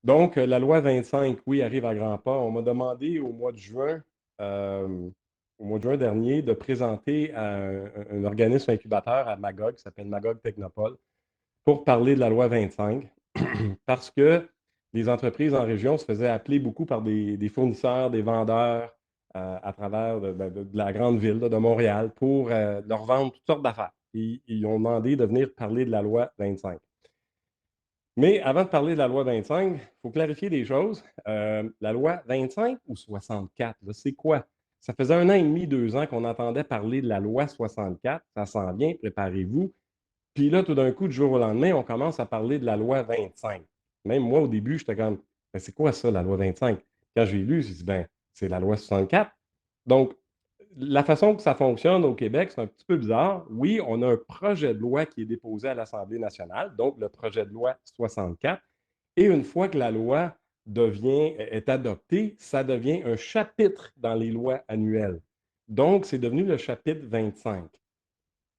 Donc, la loi 25, oui, arrive à grands pas. On m'a demandé euh, au mois de juin dernier, de présenter à un organisme incubateur à Magog, qui s'appelle Magog Technopole, pour parler de la loi 25, parce que les entreprises en région se faisaient appeler beaucoup par des fournisseurs, des vendeurs à travers de la grande ville là, de Montréal pour leur vendre toutes sortes d'affaires. Ils ont demandé de venir parler de la loi 25. Mais avant de parler de la loi 25, il faut clarifier des choses. La loi 25 ou 64, là, c'est quoi? Ça faisait 1 an et demi, 2 ans qu'on entendait parler de la loi 64. Ça s'en vient, préparez-vous. Puis là, tout d'un coup, du jour au lendemain, on commence à parler de la loi 25. Même moi, au début, j'étais comme, ben, c'est quoi ça, la loi 25? Quand j'ai lu, j'ai dit, ben, c'est la loi 64. Donc, la façon que ça fonctionne au Québec, c'est un petit peu bizarre. Oui, on a un projet de loi qui est déposé à l'Assemblée nationale, donc le projet de loi 64. Et une fois que la loi est adoptée, ça devient un chapitre dans les lois annuelles. Donc, c'est devenu le chapitre 25.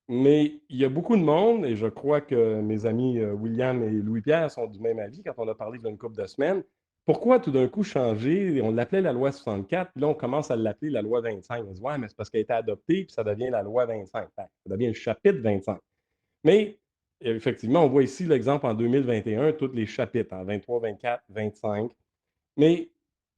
Mais il y a beaucoup de monde, et je crois que mes amis William et Louis-Pierre sont du même avis quand on a parlé d'une couple de semaines. Pourquoi tout d'un coup changer? On l'appelait la loi 64, puis là, on commence à l'appeler la loi 25. On se dit, ouais, mais c'est parce qu'elle a été adoptée, puis ça devient la loi 25. Fait, ça devient le chapitre 25. Mais effectivement, on voit ici l'exemple en 2021, tous les chapitres, en 23, 24, 25. Mais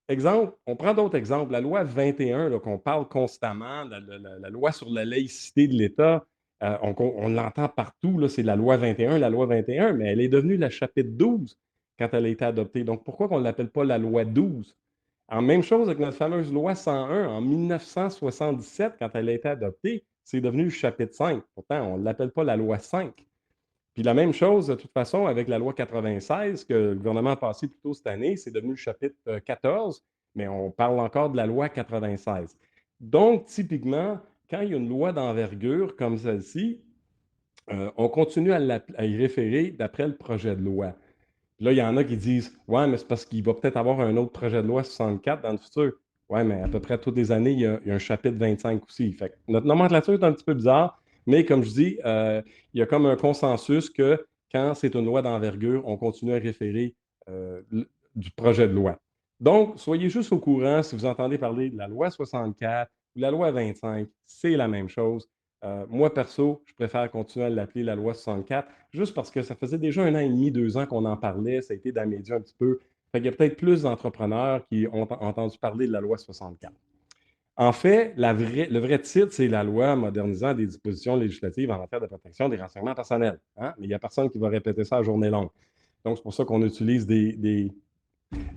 exemple, on prend d'autres exemples. La loi 21, là, qu'on parle constamment, la loi sur la laïcité de l'État, on l'entend partout, là, c'est la loi 21, la loi 21, mais elle est devenue la chapitre 12 quand elle a été adoptée. Donc, pourquoi on ne l'appelle pas la loi 12? En même chose avec notre fameuse loi 101 en 1977, quand elle a été adoptée, c'est devenu le chapitre 5. Pourtant, on ne l'appelle pas la loi 5. Puis la même chose, de toute façon, avec la loi 96 que le gouvernement a passée plus tôt cette année, c'est devenu le chapitre 14, mais on parle encore de la loi 96. Donc, typiquement, quand il y a une loi d'envergure comme celle-ci, on continue à y référer d'après le projet de loi. Puis là, il y en a qui disent, ouais, mais c'est parce qu'il va peut-être avoir un autre projet de loi 64 dans le futur. Ouais, mais à peu près toutes les années, il y a un chapitre 25 aussi. Fait que notre nomenclature est un petit peu bizarre, mais comme je dis, il y a comme un consensus que quand c'est une loi d'envergure, on continue à référer du projet de loi. Donc, soyez juste au courant si vous entendez parler de la loi 64 ou la loi 25, c'est la même chose. Moi, perso, je préfère continuer à l'appeler la loi 64, juste parce que ça faisait déjà 1 an et demi, 2 ans qu'on en parlait, ça a été dans les médias un petit peu. Fait qu'il y a peut-être plus d'entrepreneurs qui ont entendu parler de la loi 64. En fait, le vrai titre, c'est la loi modernisant des dispositions législatives en matière de protection des renseignements personnels. Hein? Mais il n'y a personne qui va répéter ça à journée longue. Donc, c'est pour ça qu'on utilise des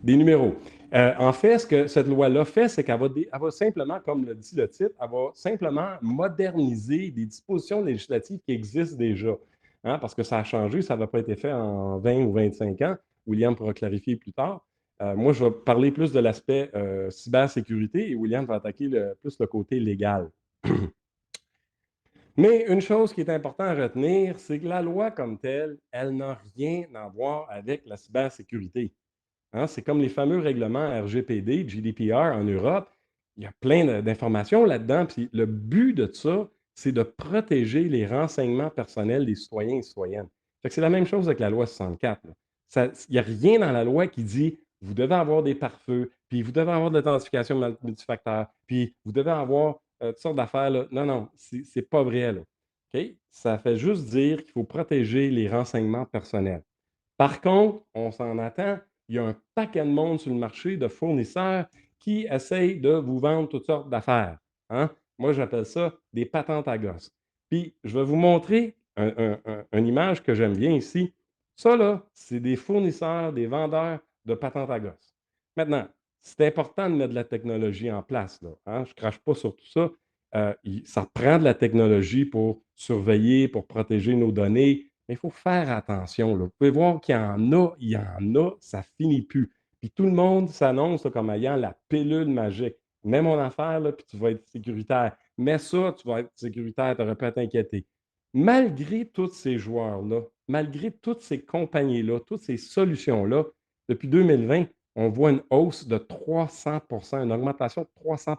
numéros. En fait, ce que cette loi-là fait, c'est qu'elle va simplement, comme le dit le titre, elle va simplement moderniser des dispositions législatives qui existent déjà. Hein, parce que ça a changé, ça n'a pas été fait en 20 ou 25 ans. William pourra clarifier plus tard. Moi, je vais parler plus de l'aspect cybersécurité et William va attaquer plus le côté légal. Mais une chose qui est importante à retenir, c'est que la loi comme telle, elle n'a rien à voir avec la cybersécurité. Hein, c'est comme les fameux règlements RGPD, GDPR en Europe. Il y a plein d'informations là-dedans. Puis le but de ça, c'est de protéger les renseignements personnels des citoyens et citoyennes. Fait que c'est la même chose avec la loi 64. Là. Il n'y a rien dans la loi qui dit vous devez avoir des pare-feux, puis vous devez avoir de l'authentification multifacteur, puis vous devez avoir toutes sortes d'affaires. Là. Non, non, c'est pas vrai. Là. OK? Ça fait juste dire qu'il faut protéger les renseignements personnels. Par contre, on s'en attend, il y a un paquet de monde sur le marché de fournisseurs qui essayent de vous vendre toutes sortes d'affaires. Hein? Moi, j'appelle ça des patentes à gosse. Puis, je vais vous montrer une image que j'aime bien ici. Ça, là, c'est des fournisseurs, des vendeurs de patentes à gosse. Maintenant, c'est important de mettre de la technologie en place. Là, hein? Je ne crache pas sur tout ça. Ça prend de la technologie pour surveiller, pour protéger nos données, mais il faut faire attention. Là. Vous pouvez voir qu'il y en a, ça finit plus. Puis tout le monde s'annonce là, comme ayant la pilule magique. Mets mon affaire, là, puis tu vas être sécuritaire. Mets ça, tu vas être sécuritaire, tu n'auras pas à t'inquiéter. Malgré tous ces joueurs-là, malgré toutes ces compagnies-là, toutes ces solutions-là, depuis 2020, on voit une hausse de 300 une augmentation de 300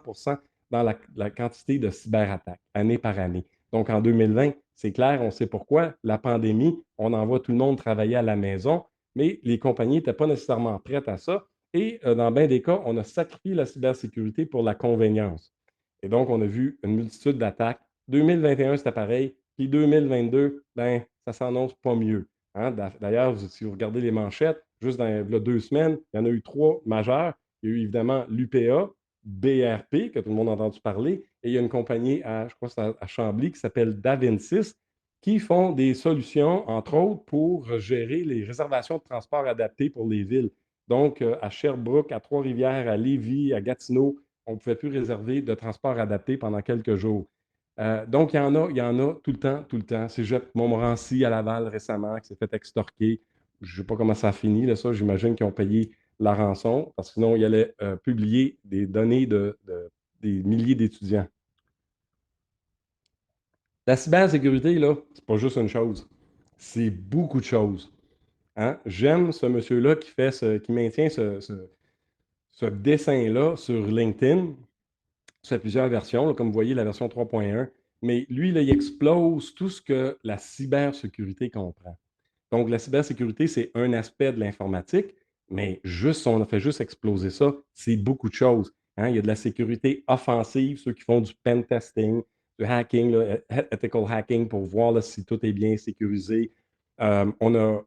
dans la quantité de cyberattaques, année par année. Donc, en 2020, c'est clair, on sait pourquoi. La pandémie, on envoie tout le monde travailler à la maison. mais les compagnies n'étaient pas nécessairement prêtes à ça. Et dans bien des cas, on a sacrifié la cybersécurité pour la convenience. Et donc, on a vu une multitude d'attaques. 2021, c'était pareil. Puis 2022, ben, ça s'annonce pas mieux. Hein. D'ailleurs, si vous regardez les manchettes, juste dans là, 2 semaines, il y en a eu 3 majeures. Il y a eu évidemment l'UPA, BRP, que tout le monde a entendu parler, et il y a une compagnie je crois que c'est à Chambly, qui s'appelle Davensis, qui font des solutions, entre autres, pour gérer les réservations de transport adaptées pour les villes. Donc, à Sherbrooke, à Trois-Rivières, à Lévis, à Gatineau, on ne pouvait plus réserver de transport adapté pendant quelques jours. Donc, il y en a tout le temps, tout le temps. Cégep Montmorency à Laval récemment, qui s'est fait extorquer. Je ne sais pas comment ça a fini, là, ça. J'imagine qu'ils ont payé la rançon, parce que sinon, ils allaient publier des données des milliers d'étudiants. La cybersécurité, là, c'est pas juste une chose. C'est beaucoup de choses. Hein? J'aime ce monsieur-là qui maintient ce dessin-là sur LinkedIn. Ça fait plusieurs versions, là, comme vous voyez, la version 3.1. Mais lui, là, il explose tout ce que la cybersécurité comprend. Donc, la cybersécurité, c'est un aspect de l'informatique, mais juste, on a fait juste exploser ça, c'est beaucoup de choses. Hein? Il y a de la sécurité offensive, ceux qui font du pen testing, du hacking, là, ethical hacking, pour voir là, si tout est bien sécurisé. On a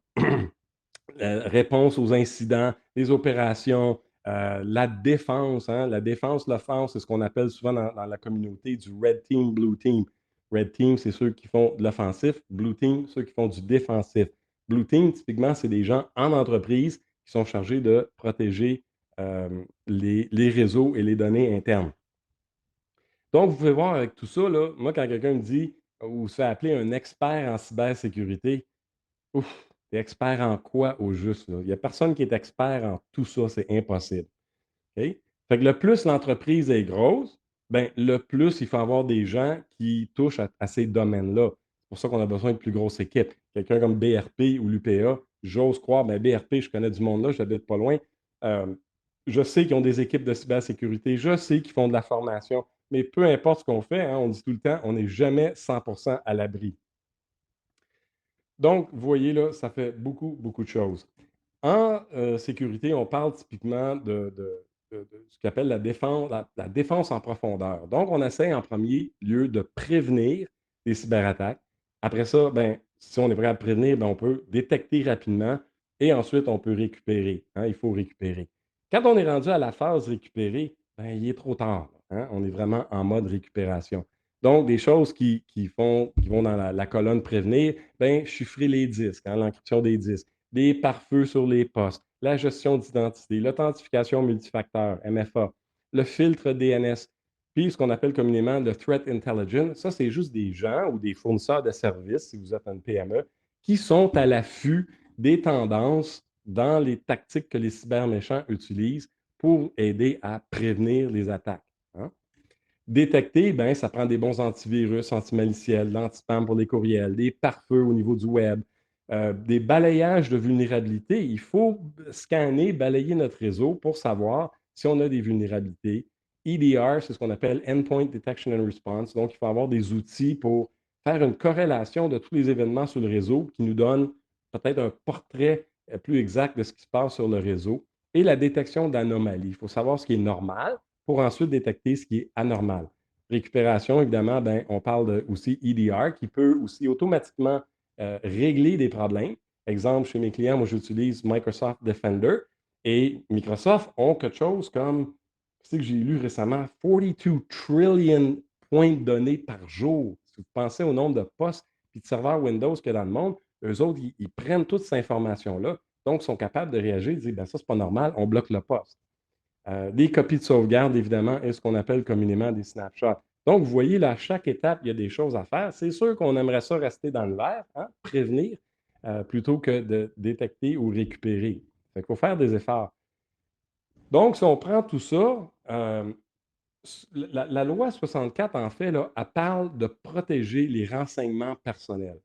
réponse aux incidents, les opérations, la défense. Hein? La défense, l'offense, c'est ce qu'on appelle souvent dans la communauté du red team, blue team. Red team, c'est ceux qui font de l'offensif. Blue team, ceux qui font du défensif. Blue team, typiquement, c'est des gens en entreprise qui sont chargés de protéger les réseaux et les données internes. Donc, vous pouvez voir avec tout ça, là, moi, quand quelqu'un me dit ou se fait appeler un expert en cybersécurité, ouf, t'es expert en quoi au juste, là? Il n'y a personne qui est expert en tout ça, c'est impossible. OK? Fait que le plus l'entreprise est grosse, ben, le plus il faut avoir des gens qui touchent à ces domaines-là. C'est pour ça qu'on a besoin de plus grosses équipes. Quelqu'un comme BRP ou l'UPA, j'ose croire, ben, BRP, je connais du monde là, j'habite pas loin. Euh, je sais qu'ils ont des équipes de cybersécurité, je sais qu'ils font de la formation, mais peu importe ce qu'on fait, hein, on dit tout le temps, on n'est jamais 100% à l'abri. Donc, vous voyez là, ça fait beaucoup, beaucoup de choses. En sécurité, on parle typiquement de ce qu'on appelle la défense en profondeur. Donc, on essaie en premier lieu de prévenir les cyberattaques. Après ça, ben, si on est prêt à prévenir, ben, on peut détecter rapidement et ensuite on peut récupérer. Hein, il faut récupérer. Quand on est rendu à la phase récupérer, ben, il est trop tard. Hein, on est vraiment en mode récupération. Donc, des choses qui vont dans la colonne prévenir, ben, chiffrer les disques, hein, l'encryption des disques, des pare-feux sur les postes, la gestion d'identité, l'authentification multifacteur, MFA, le filtre DNS, puis ce qu'on appelle communément le threat intelligence. Ça, c'est juste des gens ou des fournisseurs de services, si vous êtes une PME, qui sont à l'affût des tendances dans les tactiques que les cyberméchants utilisent pour aider à prévenir les attaques. Hein. Détecter, ben, ça prend des bons antivirus, antimaliciels, l'anti-spam pour les courriels, des pare-feux au niveau du web, des balayages de vulnérabilité. Il faut scanner, balayer notre réseau pour savoir si on a des vulnérabilités. EDR, c'est ce qu'on appelle Endpoint Detection and Response. Donc, il faut avoir des outils pour faire une corrélation de tous les événements sur le réseau qui nous donnent peut-être un portrait plus exact de ce qui se passe sur le réseau. Et la détection d'anomalies. Il faut savoir ce qui est normal pour ensuite détecter ce qui est anormal. Récupération, évidemment, ben, on parle aussi EDR qui peut aussi automatiquement régler des problèmes. Exemple, chez mes clients, moi, j'utilise Microsoft Defender et Microsoft ont quelque chose comme, c'est que j'ai lu récemment, 42 trillion points de données par jour. Si vous pensez au nombre de postes et de serveurs Windows qu'il y a dans le monde, eux autres, ils prennent toute cette information-là, donc ils sont capables de réagir et de dire, ben, ça, c'est pas normal, on bloque le poste. Des copies de sauvegarde, évidemment, et ce qu'on appelle communément des snapshots. Donc, vous voyez, là, à chaque étape, il y a des choses à faire. C'est sûr qu'on aimerait ça rester dans le vert, hein, prévenir, plutôt que de détecter ou récupérer. Il faut faire des efforts. Donc, si on prend tout ça, la loi 64, en fait, là, elle parle de protéger les renseignements personnels.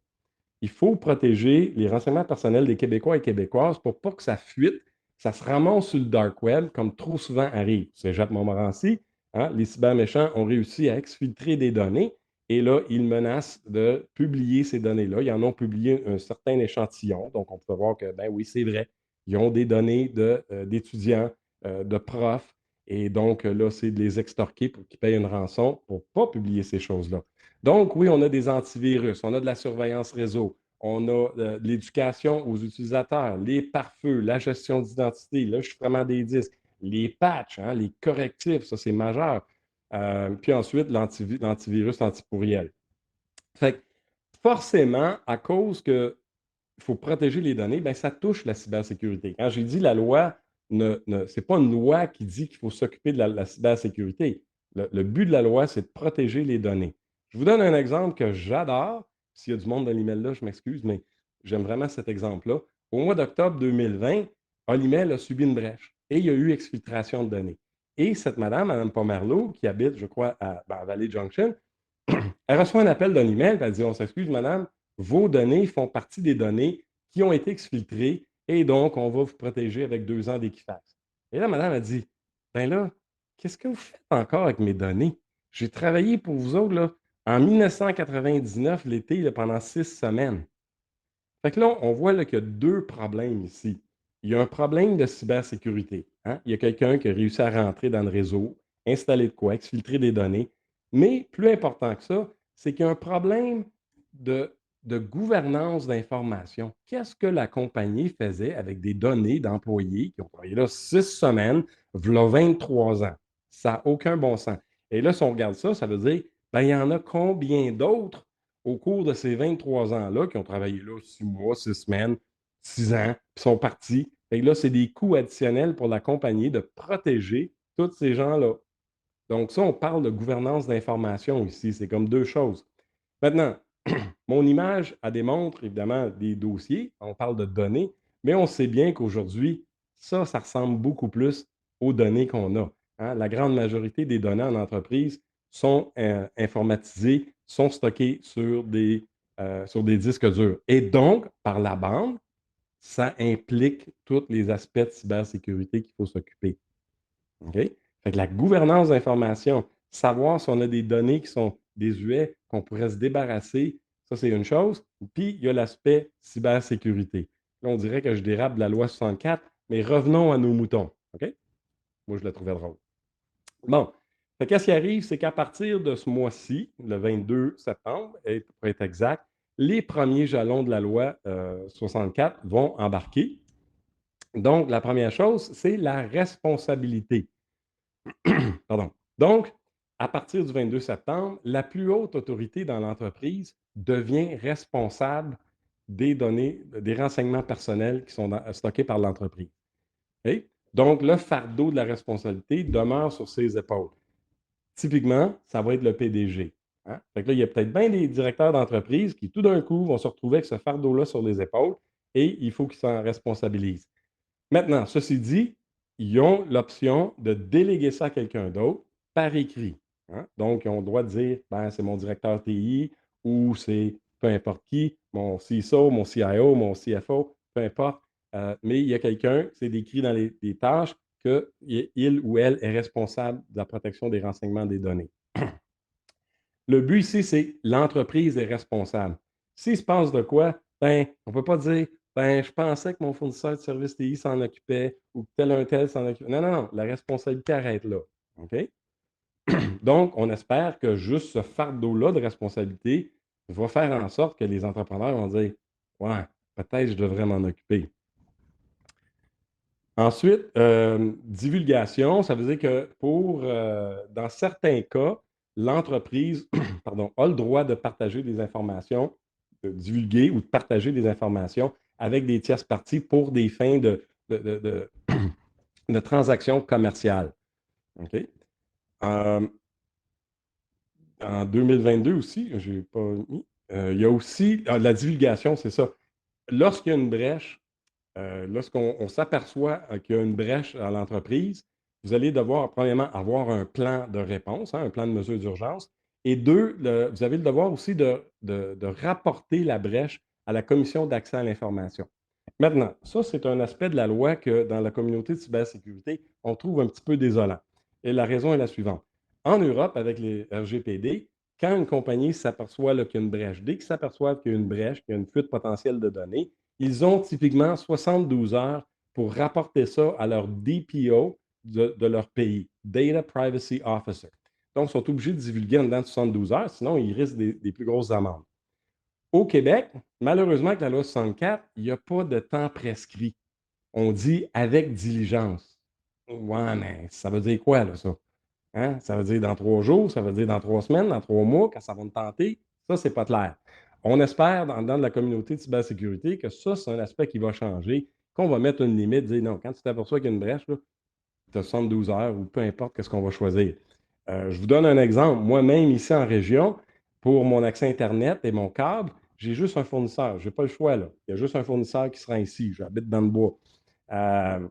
Il faut protéger les renseignements personnels des Québécois et Québécoises pour pas que ça fuite, ça se ramasse sur le dark web, comme trop souvent arrive. C'est Jacques Montmorency, hein, les cyberméchants ont réussi à exfiltrer des données Et là, ils menacent de publier ces données-là. Ils en ont publié un certain échantillon. Donc, on peut voir que, ben oui, c'est vrai. Ils ont des données d'étudiants, de profs. Et donc, là, c'est de les extorquer pour qu'ils payent une rançon pour ne pas publier ces choses-là. Donc, oui, on a des antivirus, on a de la surveillance réseau, on a de l'éducation aux utilisateurs, les pare-feux, la gestion d'identité, l'enregistrement des disques, les patchs, hein, les correctifs, ça c'est majeur. Puis ensuite, l'antivirus antipourriel. Fait que forcément, à cause que il faut protéger les données, ben, ça touche la cybersécurité. Quand j'ai dit la loi, ce n'est pas une loi qui dit qu'il faut s'occuper de la cybersécurité. Le but de la loi, c'est de protéger les données. Je vous donne un exemple que j'adore. S'il y a du monde dans l'email là, je m'excuse, mais j'aime vraiment cet exemple-là. Au mois d'octobre 2020, Olimel a subi une brèche et il y a eu exfiltration de données. Et cette madame, Mme Pomerleau, qui habite, je crois, à Valley Junction, elle reçoit un appel d'un email, elle dit: On s'excuse, madame, vos données font partie des données qui ont été exfiltrées et donc on va vous protéger avec 2 ans d'Equifax. Et là, madame a dit: Ben là, qu'est-ce que vous faites encore avec mes données? J'ai travaillé pour vous autres là, en 1999, l'été, là, pendant 6 semaines. Fait que là, on voit là, qu'il y a 2 problèmes ici. Il y a un problème de cybersécurité, hein. Il y a quelqu'un qui a réussi à rentrer dans le réseau, installer de quoi, exfiltrer des données. Mais plus important que ça, c'est qu'il y a un problème de, de gouvernance d'information. Qu'est-ce que la compagnie faisait avec des données d'employés qui ont travaillé là 6 semaines, v'là 23 ans? Ça n'a aucun bon sens. Et là, si on regarde ça, ça veut dire, ben, il y en a combien d'autres au cours de ces 23 ans-là, qui ont travaillé là 6 mois, 6 semaines, 6 ans, puis sont partis. Et là, c'est des coûts additionnels pour la compagnie de protéger tous ces gens-là. Donc, ça, on parle de gouvernance d'information ici. C'est comme 2 choses. Maintenant, mon image, elle démontre évidemment des dossiers. On parle de données, mais on sait bien qu'aujourd'hui, ça ressemble beaucoup plus aux données qu'on a, hein. La grande majorité des données en entreprise sont informatisées, sont stockées sur des disques durs. Et donc, par la bande, ça implique tous les aspects de cybersécurité qu'il faut s'occuper. OK? Fait que la gouvernance d'information, savoir si on a des données qui sont désuètes, qu'on pourrait se débarrasser, ça, c'est une chose. Puis, il y a l'aspect cybersécurité. Là, on dirait que je dérape de la loi 64, mais revenons à nos moutons. OK? Moi, je la trouvais drôle. Bon. Fait qu'est-ce qui arrive? C'est qu'à partir de ce mois-ci, le 22 septembre, et pour être exact, les premiers jalons de la loi 64 vont embarquer. Donc, la première chose, c'est la responsabilité. Pardon. Donc, à partir du 22 septembre, la plus haute autorité dans l'entreprise devient responsable des données, des renseignements personnels qui sont stockés par l'entreprise. OK? Donc, le fardeau de la responsabilité demeure sur ses épaules. Typiquement, ça va être le PDG. Hein? Fait que là, il y a peut-être bien des directeurs d'entreprise qui, tout d'un coup, vont se retrouver avec ce fardeau-là sur les épaules et il faut qu'ils s'en responsabilisent. Maintenant, ceci dit, ils ont l'option de déléguer ça à quelqu'un d'autre par écrit, hein. Donc, ils ont le droit de dire, ben, c'est mon directeur TI ou c'est peu importe qui, mon CISO, mon CIO, mon CFO, peu importe. Mais il y a quelqu'un, c'est décrit dans les tâches, qu'il ou elle est responsable de la protection des renseignements des données. Le but ici, c'est l'entreprise est responsable. S'il se passe de quoi, ben, on ne peut pas dire, ben, je pensais que mon fournisseur de services TI s'en occupait ou que tel un tel s'en occupait. Non, non, non, la responsabilité arrête là. OK? Donc, on espère que juste ce fardeau-là de responsabilité va faire en sorte que les entrepreneurs vont dire, ouais, peut-être que je devrais m'en occuper. Ensuite, divulgation, ça veut dire que dans certains cas, l'entreprise pardon, a le droit de partager des informations, de divulguer ou de partager des informations avec des tierces parties pour des fins de, de transactions commerciales. OK? Euh, En 2022 aussi, je n'ai pas mis, il y a aussi la divulgation, c'est ça. Lorsqu'il y a une brèche, lorsqu'on s'aperçoit qu'il y a une brèche à l'entreprise, vous allez devoir, premièrement, avoir un plan de réponse, hein, un plan de mesure d'urgence. Et deux, vous avez le devoir aussi de rapporter la brèche à la commission d'accès à l'information. Maintenant, ça, c'est un aspect de la loi que dans la communauté de cybersécurité, on trouve un petit peu désolant. Et la raison est la suivante. En Europe, avec les RGPD, quand une compagnie s'aperçoit là, qu'il y a une brèche, dès qu'ils s'aperçoivent qu'il y a une brèche, qu'il y a une fuite potentielle de données, ils ont typiquement 72 heures pour rapporter ça à leur DPO de leur pays, Data Privacy Officer. Donc, ils sont obligés de divulguer en dedans de 72 heures, sinon ils risquent des plus grosses amendes. Au Québec, malheureusement, avec la loi 64, il n'y a pas de temps prescrit. On dit avec diligence. Ouais, mais ça veut dire quoi, là, ça? Hein? Ça veut dire dans 3 jours, ça veut dire dans 3 semaines, dans 3 mois, quand ça va nous tenter. Ça, c'est pas clair. On espère, dans la communauté de cybersécurité, que ça, c'est un aspect qui va changer, qu'on va mettre une limite, dire non, quand tu t'aperçois qu'il y a une brèche, tu as 72 heures ou peu importe qu'est-ce qu'on va choisir. Je vous donne un exemple. Moi-même, ici en région, pour mon accès Internet et mon câble, j'ai juste un fournisseur. Je n'ai pas le choix, là. Il y a juste un fournisseur qui sera ici. J'habite dans le bois. Euh,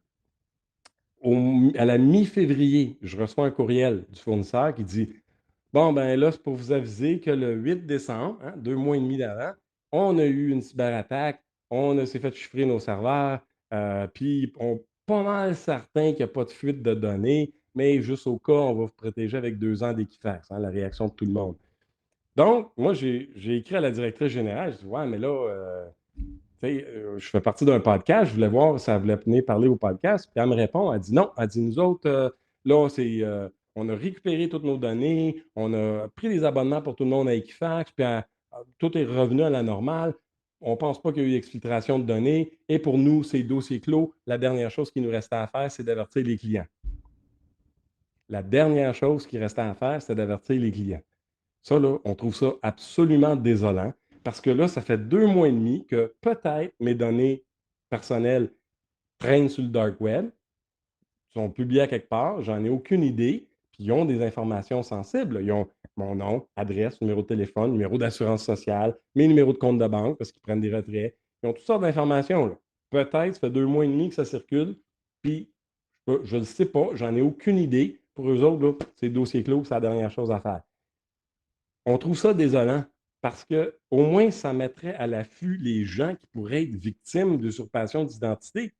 à la mi-février, je reçois un courriel du fournisseur qui dit bon, ben là, c'est pour vous aviser que le 8 décembre, 2 mois et demi d'avant, on a eu une cyberattaque, on s'est fait chiffrer nos serveurs, puis on pas mal certain qu'il n'y a pas de fuite de données, mais juste au cas, on va vous protéger avec 2 ans d'Equifax, la réaction de tout le monde. Donc, moi, j'ai écrit à la directrice générale, je dis ouais, mais là, je fais partie d'un podcast, je voulais voir si ça voulait venir parler au podcast. Puis elle me répond, elle dit non. Elle dit nous autres, là, on a récupéré toutes nos données, on a pris des abonnements pour tout le monde à Equifax, puis tout est revenu à la normale. On ne pense pas qu'il y a eu exfiltration de données. Et pour nous, c'est dossier clos. La dernière chose qui nous restait à faire, c'est d'avertir les clients. La dernière chose qui restait à faire, c'est d'avertir les clients. Ça, là, on trouve ça absolument désolant parce que là, ça fait 2 mois et demi que peut-être mes données personnelles traînent sur le dark web, sont publiées à quelque part, j'en ai aucune idée, puis ils ont des informations sensibles. Ils ont mon nom, adresse, numéro de téléphone, numéro d'assurance sociale, mes numéros de compte de banque parce qu'ils prennent des retraits. Ils ont toutes sortes d'informations, là. Peut-être, ça fait 2 mois et demi que ça circule, puis je ne le sais pas, j'en ai aucune idée. Pour eux autres, là, c'est dossier clos, c'est la dernière chose à faire. On trouve ça désolant parce que au moins, ça mettrait à l'affût les gens qui pourraient être victimes d'usurpation d'identité.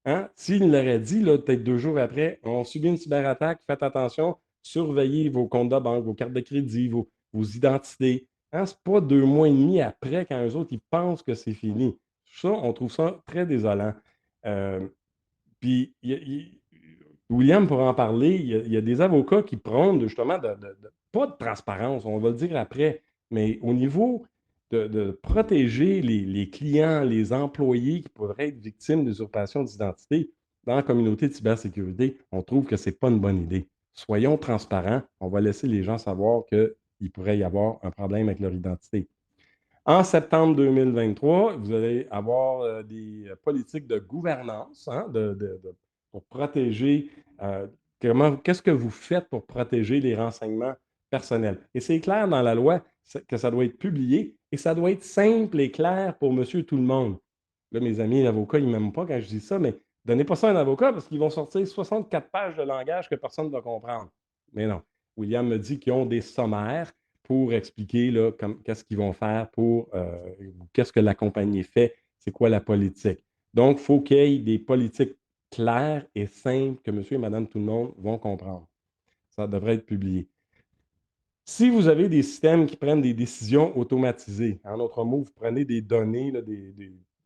Hein? S'il l'aurait dit, là, peut-être 2 jours après, on subit une cyberattaque, faites attention, surveillez vos comptes de banque, vos cartes de crédit, vos identités. Hein? Ce n'est pas 2 mois et demi après, quand eux autres, ils pensent que c'est fini. Ça, on trouve ça très désolant. Euh, puis, William pourra en parler. Il y a des avocats qui prônent justement pas de transparence, on va le dire après, mais au niveau de protéger les clients, les employés qui pourraient être victimes d'usurpation d'identité dans la communauté de cybersécurité, on trouve que ce n'est pas une bonne idée. Soyons transparents, on va laisser les gens savoir qu'il pourrait y avoir un problème avec leur identité. En septembre 2023, vous allez avoir des politiques de gouvernance pour protéger. Qu'est-ce que vous faites pour protéger les renseignements personnels? Et c'est clair dans la loi que ça doit être publié et ça doit être simple et clair pour monsieur tout le monde. Là, mes amis avocats, ils ne m'aiment pas quand je dis ça, mais donnez pas ça à un avocat parce qu'ils vont sortir 64 pages de langage que personne ne va comprendre. Mais non. William me dit qu'ils ont des sommaires pour expliquer là, qu'est-ce qu'ils vont faire qu'est-ce que la compagnie fait, c'est quoi la politique. Donc, il faut qu'il y ait des politiques claires et simples que monsieur et madame tout le monde vont comprendre. Ça devrait être publié. Si vous avez des systèmes qui prennent des décisions automatisées, en d'autres mots, vous prenez des données là,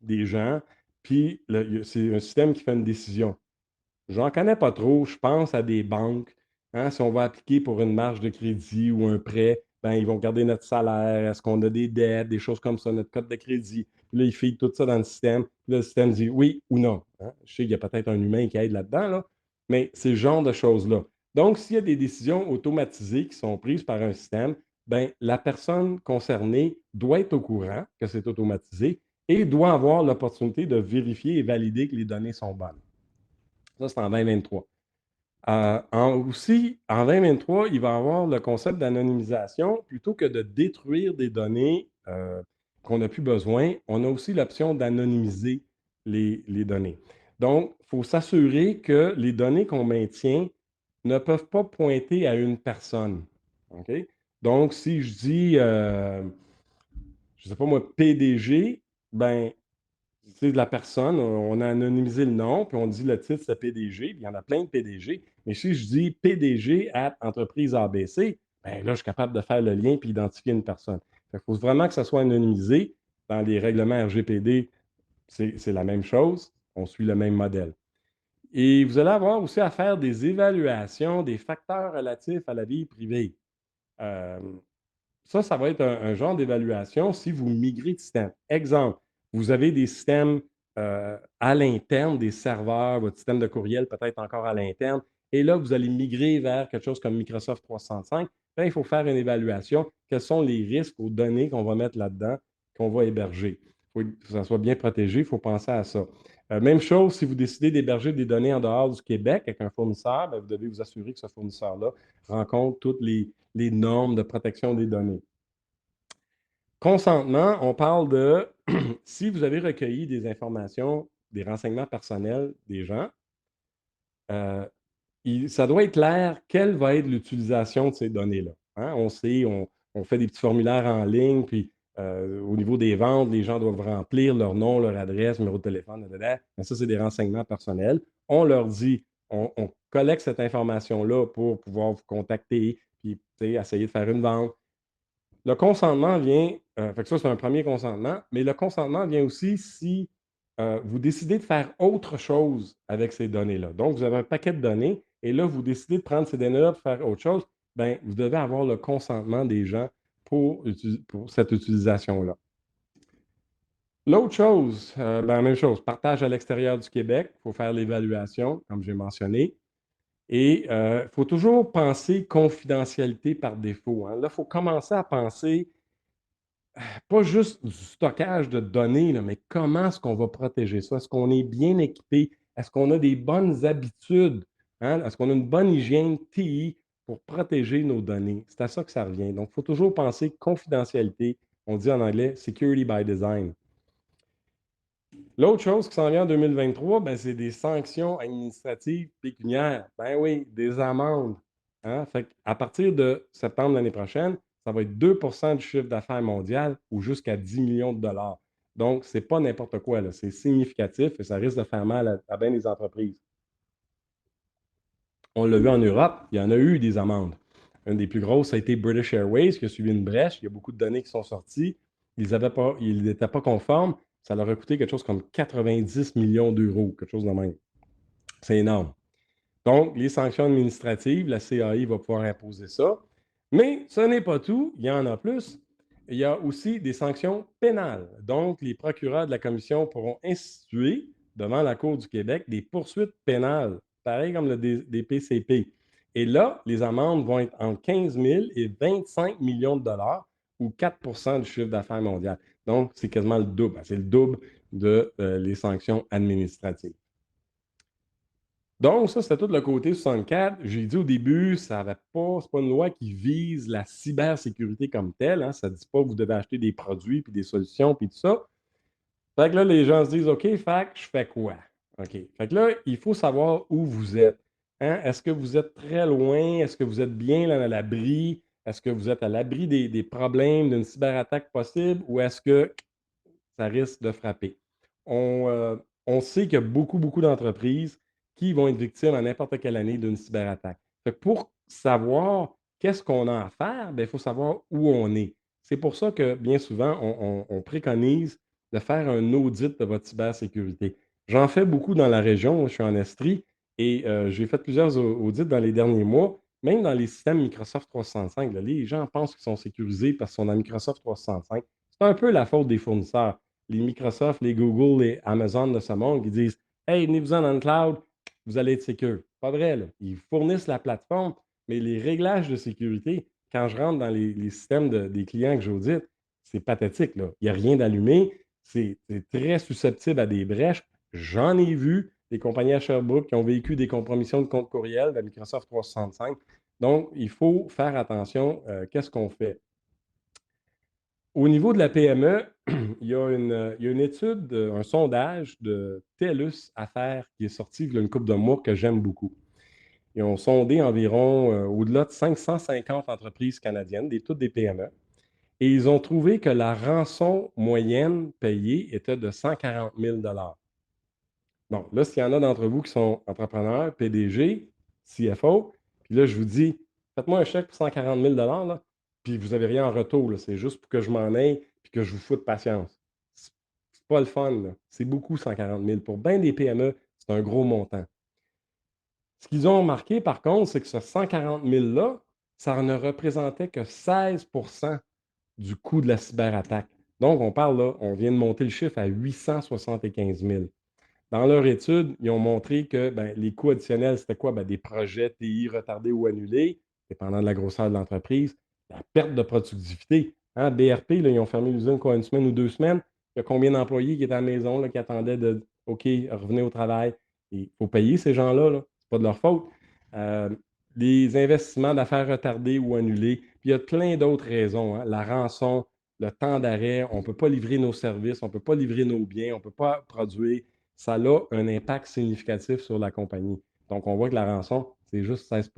des gens, puis c'est un système qui fait une décision. J'en connais pas trop. Je pense à des banques. Hein, si on va appliquer pour une marge de crédit ou un prêt, ben, ils vont regarder notre salaire, est-ce qu'on a des dettes, des choses comme ça, notre code de crédit. Puis là, ils filent tout ça dans le système. Puis là, le système dit oui ou non. Hein. Je sais qu'il y a peut-être un humain qui aide là-dedans, là, mais c'est ce genre de choses-là. Donc, s'il y a des décisions automatisées qui sont prises par un système, ben, la personne concernée doit être au courant que c'est automatisé et doit avoir l'opportunité de vérifier et valider que les données sont bonnes. Ça, c'est en 2023. Aussi, en 2023, il va y avoir le concept d'anonymisation. Plutôt que de détruire des données qu'on n'a plus besoin, on a aussi l'option d'anonymiser les données. Donc, il faut s'assurer que les données qu'on maintient ne peuvent pas pointer à une personne. OK? Donc, si je dis, je ne sais pas moi, PDG, ben, c'est de la personne, on a anonymisé le nom, puis on dit le titre, c'est PDG, puis il y en a plein de PDG. Mais si je dis PDG à entreprise ABC, ben là, je suis capable de faire le lien puis identifier une personne. Il faut vraiment que ça soit anonymisé. Dans les règlements RGPD, c'est la même chose. On suit le même modèle. Et vous allez avoir aussi à faire des évaluations des facteurs relatifs à la vie privée. Euh, Ça va être un genre d'évaluation si vous migrez de système. Exemple, vous avez des systèmes à l'interne, des serveurs, votre système de courriel peut-être encore à l'interne, et là, vous allez migrer vers quelque chose comme Microsoft 365. Bien, il faut faire une évaluation. Quels sont les risques aux données qu'on va mettre là-dedans, qu'on va héberger? Il faut que ça soit bien protégé, il faut penser à ça. Même chose, si vous décidez d'héberger des données en dehors du Québec avec un fournisseur, bien, vous devez vous assurer que ce fournisseur-là rencontre toutes les normes de protection des données. Consentement, on parle de si vous avez recueilli des informations, des renseignements personnels des gens, euh, ça doit être clair quelle va être l'utilisation de ces données-là. Hein? On sait, on fait des petits formulaires en ligne, puis au niveau des ventes, les gens doivent remplir leur nom, leur adresse, numéro de téléphone, mais ça, c'est des renseignements personnels. On leur dit, on collecte cette information-là pour pouvoir vous contacter, puis essayer de faire une vente. Le consentement vient, fait que ça, c'est un premier consentement, mais le consentement vient aussi si vous décidez de faire autre chose avec ces données-là. Donc, vous avez un paquet de données et là, vous décidez de prendre ces données-là pour faire autre chose, bien, vous devez avoir le consentement des gens pour cette utilisation-là. L'autre chose, la même chose, partage à l'extérieur du Québec, il faut faire l'évaluation, comme j'ai mentionné. Et il faut toujours penser confidentialité par défaut. Hein. Là, il faut commencer à penser pas juste du stockage de données, là, mais comment est-ce qu'on va protéger ça? Est-ce qu'on est bien équipé? Est-ce qu'on a des bonnes habitudes? Hein? Est-ce qu'on a une bonne hygiène TI pour protéger nos données? C'est à ça que ça revient. Donc, il faut toujours penser confidentialité. On dit en anglais security by design. L'autre chose qui s'en vient en 2023, ben, c'est des sanctions administratives pécuniaires. Ben oui, des amendes. Hein? Fait à partir de septembre l'année prochaine, ça va être 2 du chiffre d'affaires mondial ou jusqu'à 10 millions de dollars. Donc, ce n'est pas n'importe quoi. C'est significatif et ça risque de faire mal à bien des entreprises. On l'a vu en Europe, il y en a eu des amendes. Une des plus grosses, ça a été British Airways qui a suivi une brèche. Il y a beaucoup de données qui sont sorties. Ils n'étaient pas conformes. Ça leur a coûté quelque chose comme 90 millions d'euros, quelque chose de même. C'est énorme. Donc, les sanctions administratives, la CAI va pouvoir imposer ça. Mais ce n'est pas tout, il y en a plus. Il y a aussi des sanctions pénales. Donc, les procureurs de la Commission pourront instituer devant la Cour du Québec des poursuites pénales, pareil comme le DPCP. Et là, les amendes vont être entre 15 000 et 25 millions de dollars ou 4 du chiffre d'affaires mondial. Donc, c'est quasiment le double. C'est le double de les sanctions administratives. Donc, ça, c'était tout le côté 64. J'ai dit au début, ça avait pas, c'est pas une loi qui vise la cybersécurité comme telle. Hein. Ça ne dit pas que vous devez acheter des produits, puis des solutions, puis tout ça. Fait que là, les gens se disent, OK, je fais quoi? OK. Fait que là, il faut savoir où vous êtes. Hein? Est-ce que vous êtes très loin? Est-ce que vous êtes bien là, à l'abri? Est-ce que vous êtes à l'abri des problèmes d'une cyberattaque possible ou est-ce que ça risque de frapper? On sait qu'il y a beaucoup, beaucoup d'entreprises qui vont être victimes à n'importe quelle année d'une cyberattaque. Fait que pour savoir qu'est-ce qu'on a à faire, ben, il faut savoir où on est. C'est pour ça que bien souvent, on préconise de faire un audit de votre cybersécurité. J'en fais beaucoup dans la région, je suis en Estrie, et j'ai fait plusieurs audits dans les derniers mois, même dans les systèmes Microsoft 365. Là, les gens pensent qu'ils sont sécurisés parce qu'ils sont dans Microsoft 365. C'est un peu la faute des fournisseurs. Les Microsoft, les Google, les Amazon de ce monde qui disent hey, venez-vous-en dans le cloud, vous allez être sécure. Pas vrai, là. Ils fournissent la plateforme, mais les réglages de sécurité, quand je rentre dans les systèmes des clients que j'audite, c'est pathétique. Là. Il n'y a rien d'allumé. C'est très susceptible à des brèches. J'en ai vu des compagnies à Sherbrooke qui ont vécu des compromissions de compte courriel de Microsoft 365. Donc, il faut faire attention. Qu'est-ce qu'on fait? Au niveau de la PME, il y a une étude, un sondage de TELUS Affaires qui est sorti il y a une couple de mois que j'aime beaucoup. Ils ont sondé environ au-delà de 550 entreprises canadiennes, toutes des PME, et ils ont trouvé que la rançon moyenne payée était de 140 000 Bon, là, s'il y en a d'entre vous qui sont entrepreneurs, PDG, CFO, puis là, je vous dis, Faites-moi un chèque pour 140 000 là, puis vous n'avez rien en retour. C'est juste pour que je m'en aille puis que je vous foute patience. C'est pas le fun. Là. C'est beaucoup 140 000. Pour bien des PME, c'est un gros montant. Ce qu'ils ont remarqué, par contre, c'est que ce 140 000-là, ça ne représentait que 16 du coût de la cyberattaque. Donc, on parle là, on vient de monter le chiffre à 875 000. Dans leur étude, ils ont montré que les coûts additionnels, c'était quoi? Des projets TI retardés ou annulés, dépendant de la grosseur de l'entreprise. La perte de productivité. Hein, BRP, là, ils ont fermé l'usine quoi, une semaine ou 2 semaines. Il y a combien d'employés qui étaient à la maison, là, qui attendaient de OK, revenez au travail. Il faut payer ces gens-là. Là. C'est pas de leur faute. Euh, les investissements d'affaires retardés ou annulés. Puis il y a plein d'autres raisons. Hein. La rançon, le temps d'arrêt, on ne peut pas livrer nos services, on ne peut pas livrer nos biens, on ne peut pas produire. Ça a un impact significatif sur la compagnie. Donc, on voit que la rançon, c'est juste 16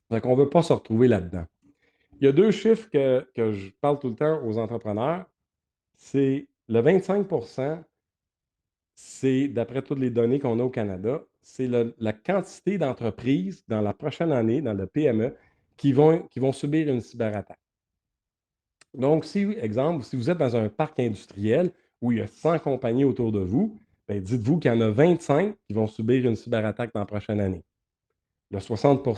Donc, on ne veut pas se retrouver là-dedans. Il y a deux chiffres que je parle tout le temps aux entrepreneurs. C'est le 25 c'est, d'après toutes les données qu'on a au Canada, c'est la quantité d'entreprises dans la prochaine année, dans le PME, qui vont subir une cyberattaque. Donc, si, exemple, si vous êtes dans un parc industriel où il y a 100 compagnies autour de vous, dites-vous qu'il y en a 25 qui vont subir une cyberattaque dans la prochaine année. Le 60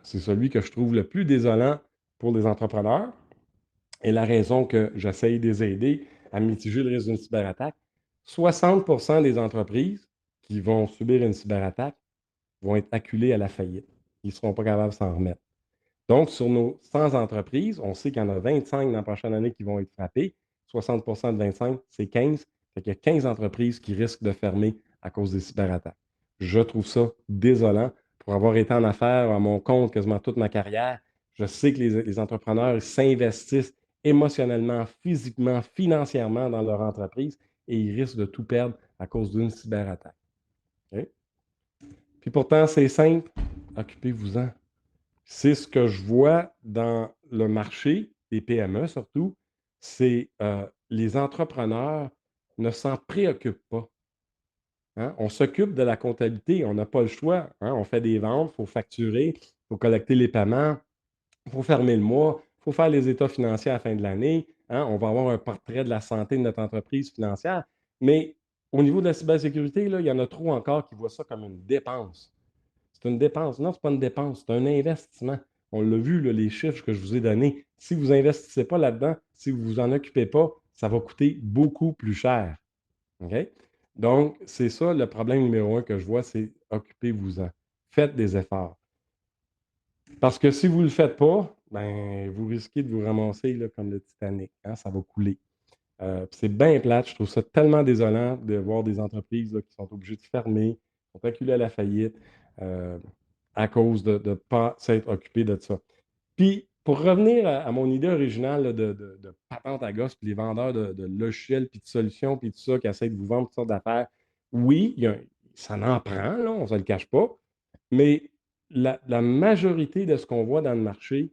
c'est celui que je trouve le plus désolant pour les entrepreneurs et la raison que j'essaye de les aider à mitiger le risque d'une cyberattaque. 60 des entreprises qui vont subir une cyberattaque vont être acculées à la faillite. Ils ne seront pas capables de s'en remettre. Donc, sur nos 100 entreprises, on sait qu'il y en a 25 dans la prochaine année qui vont être frappées. 60 de 25, c'est 15. Fait qu'il y a 15 entreprises qui risquent de fermer à cause des cyberattaques. Je trouve ça désolant. Pour avoir été en affaires à mon compte quasiment toute ma carrière, je sais que les entrepreneurs s'investissent émotionnellement, physiquement, financièrement dans leur entreprise et ils risquent de tout perdre à cause d'une cyberattaque. Okay? Puis pourtant, c'est simple. Occupez-vous-en. C'est ce que je vois dans le marché des PME surtout, c'est les entrepreneurs ne s'en préoccupent pas. Hein. On s'occupe de la comptabilité, on n'a pas le choix. Hein. On fait des ventes, il faut facturer, il faut collecter les paiements, il faut fermer le mois, il faut faire les états financiers à la fin de l'année. Hein. On va avoir un portrait de la santé de notre entreprise financière. Mais au niveau de la cybersécurité, là, il y en a trop encore qui voient ça comme une dépense. C'est une dépense. Non, ce n'est pas une dépense, c'est un investissement. On l'a vu, là, les chiffres que je vous ai donnés. Si vous n'investissez pas là-dedans, si vous ne vous en occupez pas, ça va coûter beaucoup plus cher. OK? Donc, c'est ça le problème numéro un que je vois, c'est occupez-vous-en. Faites des efforts. Parce que si vous ne le faites pas, vous risquez de vous ramasser là, comme le Titanic. Hein, ça va couler. C'est bien plate. Je trouve ça tellement désolant de voir des entreprises là, qui sont obligées de fermer, qui sont acculées à la faillite à cause de ne pas s'être occupées de ça. Puis, pour revenir à mon idée originale là, de patente à gosse, puis les vendeurs de logiciels, puis de solutions, puis tout ça, qui essaient de vous vendre toutes sortes d'affaires, oui, ça en prend, là, on ne se le cache pas, mais la majorité de ce qu'on voit dans le marché,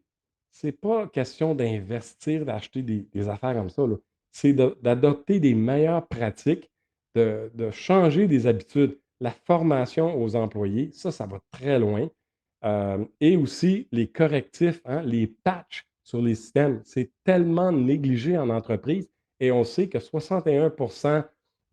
c'est pas question d'investir, d'acheter des affaires comme ça. Là. C'est d'adopter des meilleures pratiques, de changer des habitudes. La formation aux employés, ça va très loin. Et aussi les correctifs, hein, les patchs sur les systèmes. C'est tellement négligé en entreprise et on sait que 61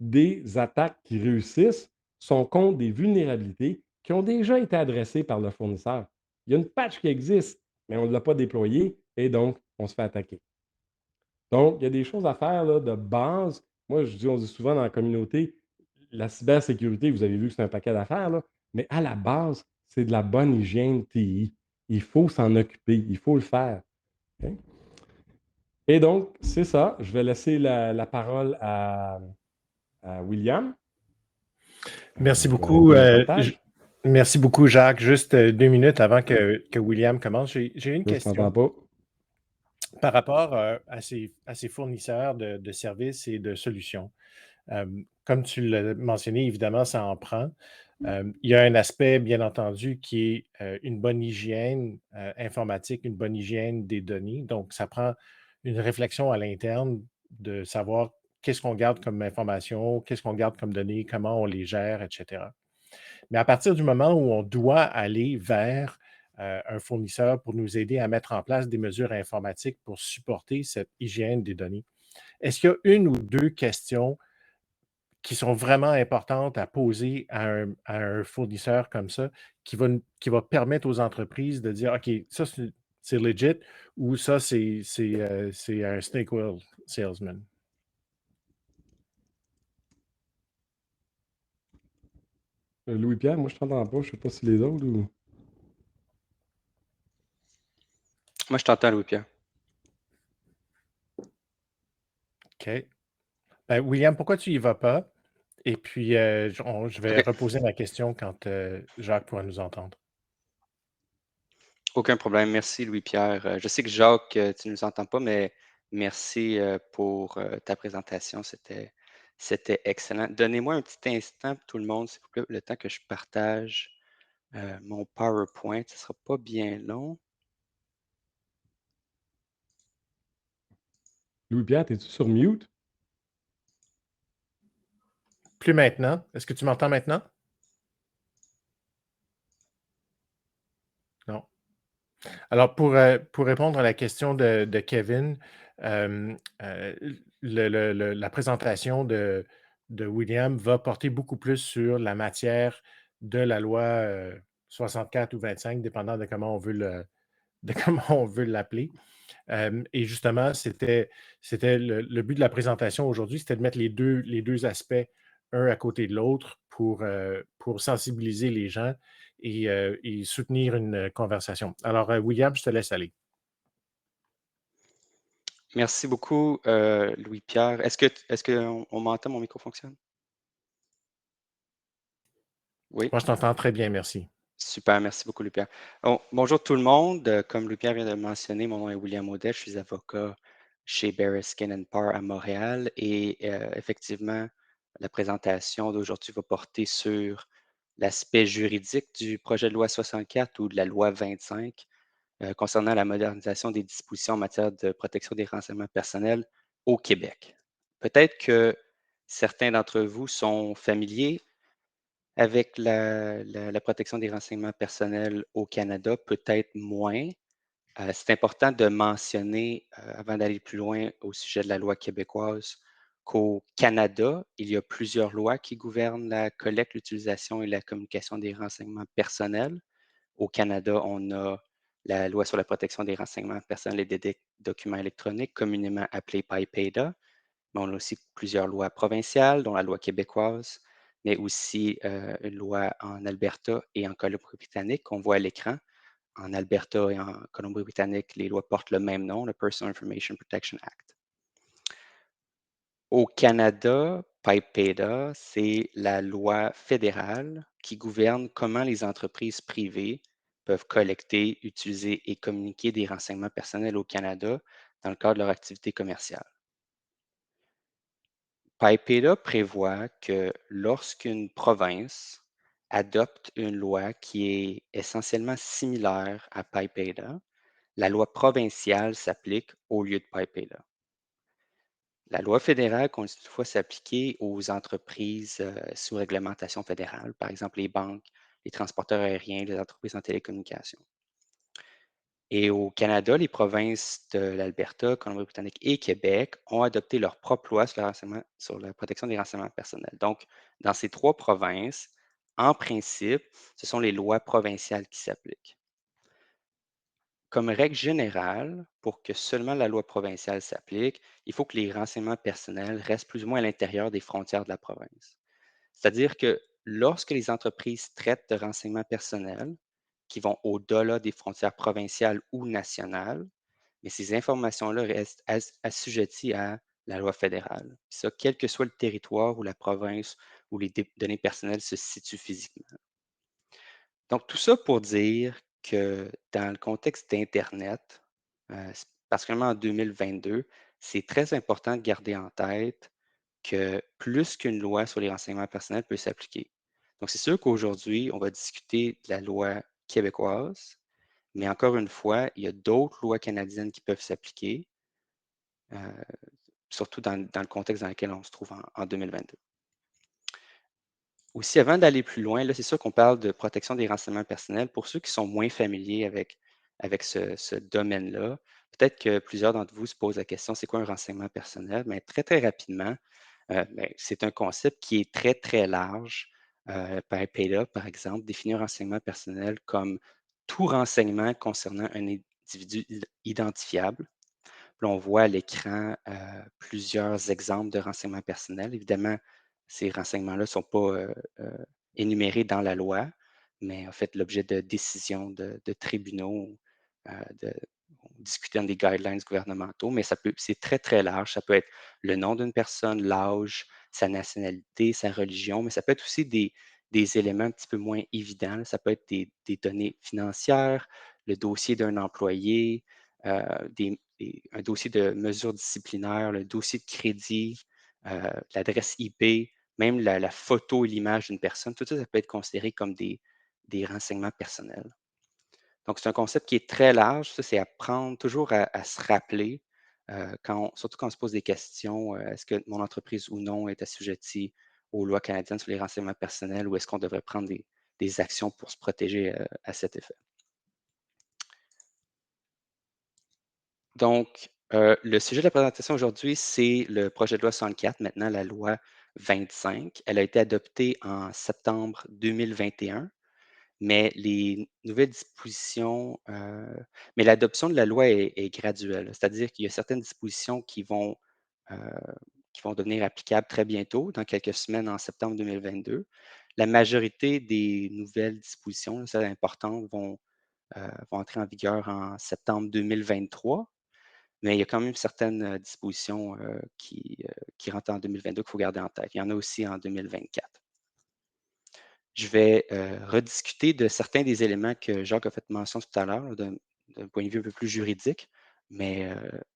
des attaques qui réussissent sont contre des vulnérabilités qui ont déjà été adressées par le fournisseur. Il y a une patch qui existe, mais on ne l'a pas déployée et donc on se fait attaquer. Donc, il y a des choses à faire là, de base. Moi, on dit souvent dans la communauté, la cybersécurité, vous avez vu que c'est un paquet d'affaires, là, mais à la base, c'est de la bonne hygiène TI. Il faut s'en occuper, il faut le faire. OK? Et donc, c'est ça. Je vais laisser la parole à William. Merci Je vais beaucoup. arrêter mon partage. Merci beaucoup, Jacques. Juste 2 minutes avant que William commence. J'ai une Je ne t'entends question pas. par rapport à ces fournisseurs de services et de solutions. Comme tu l'as mentionné, évidemment, ça en prend. Il y a un aspect, bien entendu, qui est une bonne hygiène informatique, une bonne hygiène des données. Donc, ça prend une réflexion à l'interne de savoir qu'est-ce qu'on garde comme information, qu'est-ce qu'on garde comme données, comment on les gère, etc. Mais à partir du moment où on doit aller vers un fournisseur pour nous aider à mettre en place des mesures informatiques pour supporter cette hygiène des données. Est-ce qu'il y a une ou deux questions qui sont vraiment importantes à poser à un fournisseur comme ça, qui va permettre aux entreprises de dire, OK, ça c'est legit ou ça c'est un snake oil salesman? Louis-Pierre, moi je t'entends pas, je sais pas si les autres ou. Moi, je t'entends, Louis-Pierre. OK. Ben, William, pourquoi tu y vas pas? Et puis, je vais OK, reposer ma question quand Jacques pourra nous entendre. aucun problème. Merci, Louis-Pierre. Je sais que Jacques, tu ne nous entends pas, mais merci pour ta présentation. C'était excellent. Donnez-moi un petit instant, tout le monde, s'il vous plaît, le temps que je partage mon PowerPoint. Ce ne sera pas bien long. Louis-Pierre, es-tu sur mute? Plus maintenant. Est-ce que tu m'entends maintenant? Non. Alors, pour répondre à la question de Kevin, la présentation de William va porter beaucoup plus sur la matière de la loi 64 ou 25, dépendant de comment on veut de comment on veut l'appeler. Et justement, c'était le but de la présentation aujourd'hui, c'était de mettre les deux aspects un à côté de l'autre pour sensibiliser les gens et soutenir une conversation. Alors, William, je te laisse aller. Merci beaucoup, Louis-Pierre. Est-ce qu'on m'entend? Mon micro fonctionne? Oui. Moi, je t'entends très bien, merci. Super, merci beaucoup, Louis-Pierre. Bonjour tout le monde. Comme Louis-Pierre vient de le mentionner, mon nom est William Audet. Je suis avocat chez Bereskin Parr à Montréal. Et effectivement, la présentation d'aujourd'hui va porter sur l'aspect juridique du projet de loi 64 ou de la loi 25 concernant la modernisation des dispositions en matière de protection des renseignements personnels au Québec. Peut-être que certains d'entre vous sont familiers avec la protection des renseignements personnels au Canada, peut-être moins. C'est important de mentionner, avant d'aller plus loin au sujet de la loi québécoise, qu'au Canada, il y a plusieurs lois qui gouvernent la collecte, l'utilisation et la communication des renseignements personnels. Au Canada, on a la loi sur la protection des renseignements personnels et des documents électroniques, communément appelée PIPEDA, mais on a aussi plusieurs lois provinciales, dont la loi québécoise, mais aussi une loi en Alberta et en Colombie-Britannique qu'on voit à l'écran. En Alberta et en Colombie-Britannique, les lois portent le même nom, le Personal Information Protection Act. Au Canada, PIPEDA, c'est la loi fédérale qui gouverne comment les entreprises privées peuvent collecter, utiliser et communiquer des renseignements personnels au Canada dans le cadre de leur activité commerciale. PIPEDA prévoit que lorsqu'une province adopte une loi qui est essentiellement similaire à PIPEDA, la loi provinciale s'applique au lieu de PIPEDA. La loi fédérale continue toutefois s'appliquer aux entreprises sous réglementation fédérale, par exemple les banques, les transporteurs aériens, les entreprises en télécommunications. Et au Canada, les provinces de l'Alberta, Colombie-Britannique et Québec ont adopté leur propre loi sur la protection des renseignements personnels. Donc, dans ces trois provinces, en principe, ce sont les lois provinciales qui s'appliquent. Comme règle générale, pour que seulement la loi provinciale s'applique, il faut que les renseignements personnels restent plus ou moins à l'intérieur des frontières de la province. C'est-à-dire que lorsque les entreprises traitent de renseignements personnels qui vont au-delà des frontières provinciales ou nationales, mais ces informations-là restent assujetties à la loi fédérale. Ça, quel que soit le territoire ou la province où les données personnelles se situent physiquement. Donc, tout ça pour dire que dans le contexte d'Internet, particulièrement en 2022, c'est très important de garder en tête que plus qu'une loi sur les renseignements personnels peut s'appliquer. Donc, c'est sûr qu'aujourd'hui, on va discuter de la loi québécoise, mais encore une fois, il y a d'autres lois canadiennes qui peuvent s'appliquer, surtout dans le contexte dans lequel on se trouve en 2022. Aussi, avant d'aller plus loin, là, c'est sûr qu'on parle de protection des renseignements personnels. Pour ceux qui sont moins familiers avec ce domaine-là, peut-être que plusieurs d'entre vous se posent la question, c'est quoi un renseignement personnel? Mais très, très rapidement, ben, c'est un concept qui est très, très large. PayPal, par exemple, définit un renseignement personnel comme tout renseignement concernant un individu identifiable. Puis là, on voit à l'écran plusieurs exemples de renseignements personnels. Évidemment, ces renseignements-là ne sont pas énumérés dans la loi, mais en fait l'objet de décisions de tribunaux, de discutant des guidelines gouvernementaux, mais c'est très, très large. Ça peut être le nom d'une personne, l'âge, sa nationalité, sa religion, mais ça peut être aussi des éléments un petit peu moins évidents, là. Ça peut être des données financières, le dossier d'un employé, un dossier de mesures disciplinaires, le dossier de crédit, l'adresse IP, même la photo et l'image d'une personne. Tout ça, ça peut être considéré comme des renseignements personnels. Donc, c'est un concept qui est très large. Ça, c'est apprendre toujours à se rappeler, surtout quand on se pose des questions, est-ce que mon entreprise ou non est assujettie aux lois canadiennes sur les renseignements personnels ou est-ce qu'on devrait prendre des actions pour se protéger à cet effet? Donc, le sujet de la présentation aujourd'hui, c'est le projet de loi 64, maintenant la loi 25. Elle a été adoptée en septembre 2021. Mais les nouvelles dispositions, mais l'adoption de la loi est graduelle. C'est-à-dire qu'il y a certaines dispositions heu, qui vont devenir applicables très bientôt, dans quelques semaines, en septembre 2022. La majorité des nouvelles dispositions, là, celles importantes, vont entrer en vigueur en septembre 2023, mais il y a quand même certaines, dispositions, qui rentrent en 2022 qu'il faut garder en tête. Il y en a aussi en 2024. Je vais rediscuter de certains des éléments que Jacques a fait mention tout à l'heure, là, d'un point de vue un peu plus juridique, mais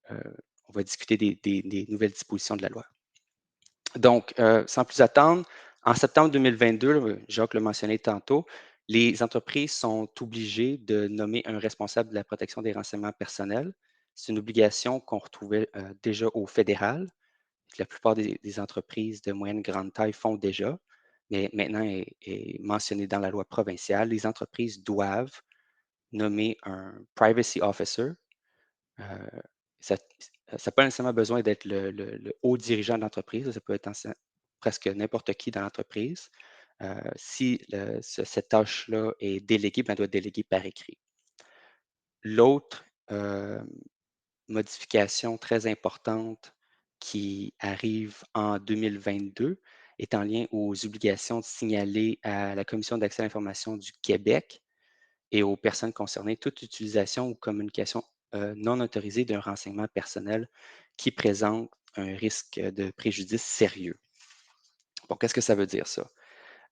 on va discuter des nouvelles dispositions de la loi. Donc, sans plus attendre, en septembre 2022, là, Jacques l'a mentionné tantôt, les entreprises sont obligées de nommer un responsable de la protection des renseignements personnels. C'est une obligation qu'on retrouvait déjà au fédéral, que la plupart des entreprises de moyenne grande taille font déjà, mais maintenant est mentionné dans la loi provinciale. Les entreprises doivent nommer un privacy officer. Euh, ça n'a pas nécessairement besoin d'être le haut dirigeant de l'entreprise. Ça peut être presque n'importe qui dans l'entreprise. Si cette tâche-là est déléguée, ben, elle doit être déléguée par écrit. L'autre modification très importante qui arrive en 2022 est en lien aux obligations de signaler à la Commission d'accès à l'information du Québec et aux personnes concernées toute utilisation ou communication non autorisée d'un renseignement personnel qui présente un risque de préjudice sérieux. Bon, qu'est-ce que ça veut dire ça?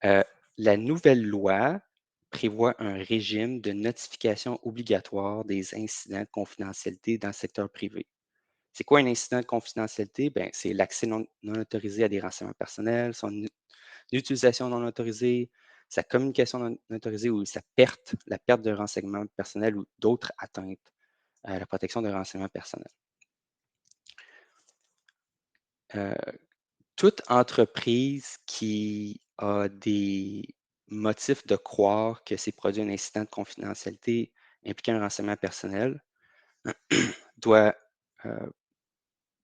Euh, la nouvelle loi prévoit un régime de notification obligatoire des incidents de confidentialité dans le secteur privé. C'est quoi un incident de confidentialité? Ben, c'est l'accès non autorisé à des renseignements personnels, son utilisation non autorisée, sa communication non autorisée ou la perte de renseignements personnels ou d'autres atteintes à la protection de renseignements personnels. Euh, Toute entreprise qui a des motifs de croire que c'est produit un incident de confidentialité impliquant un renseignement personnel doit euh,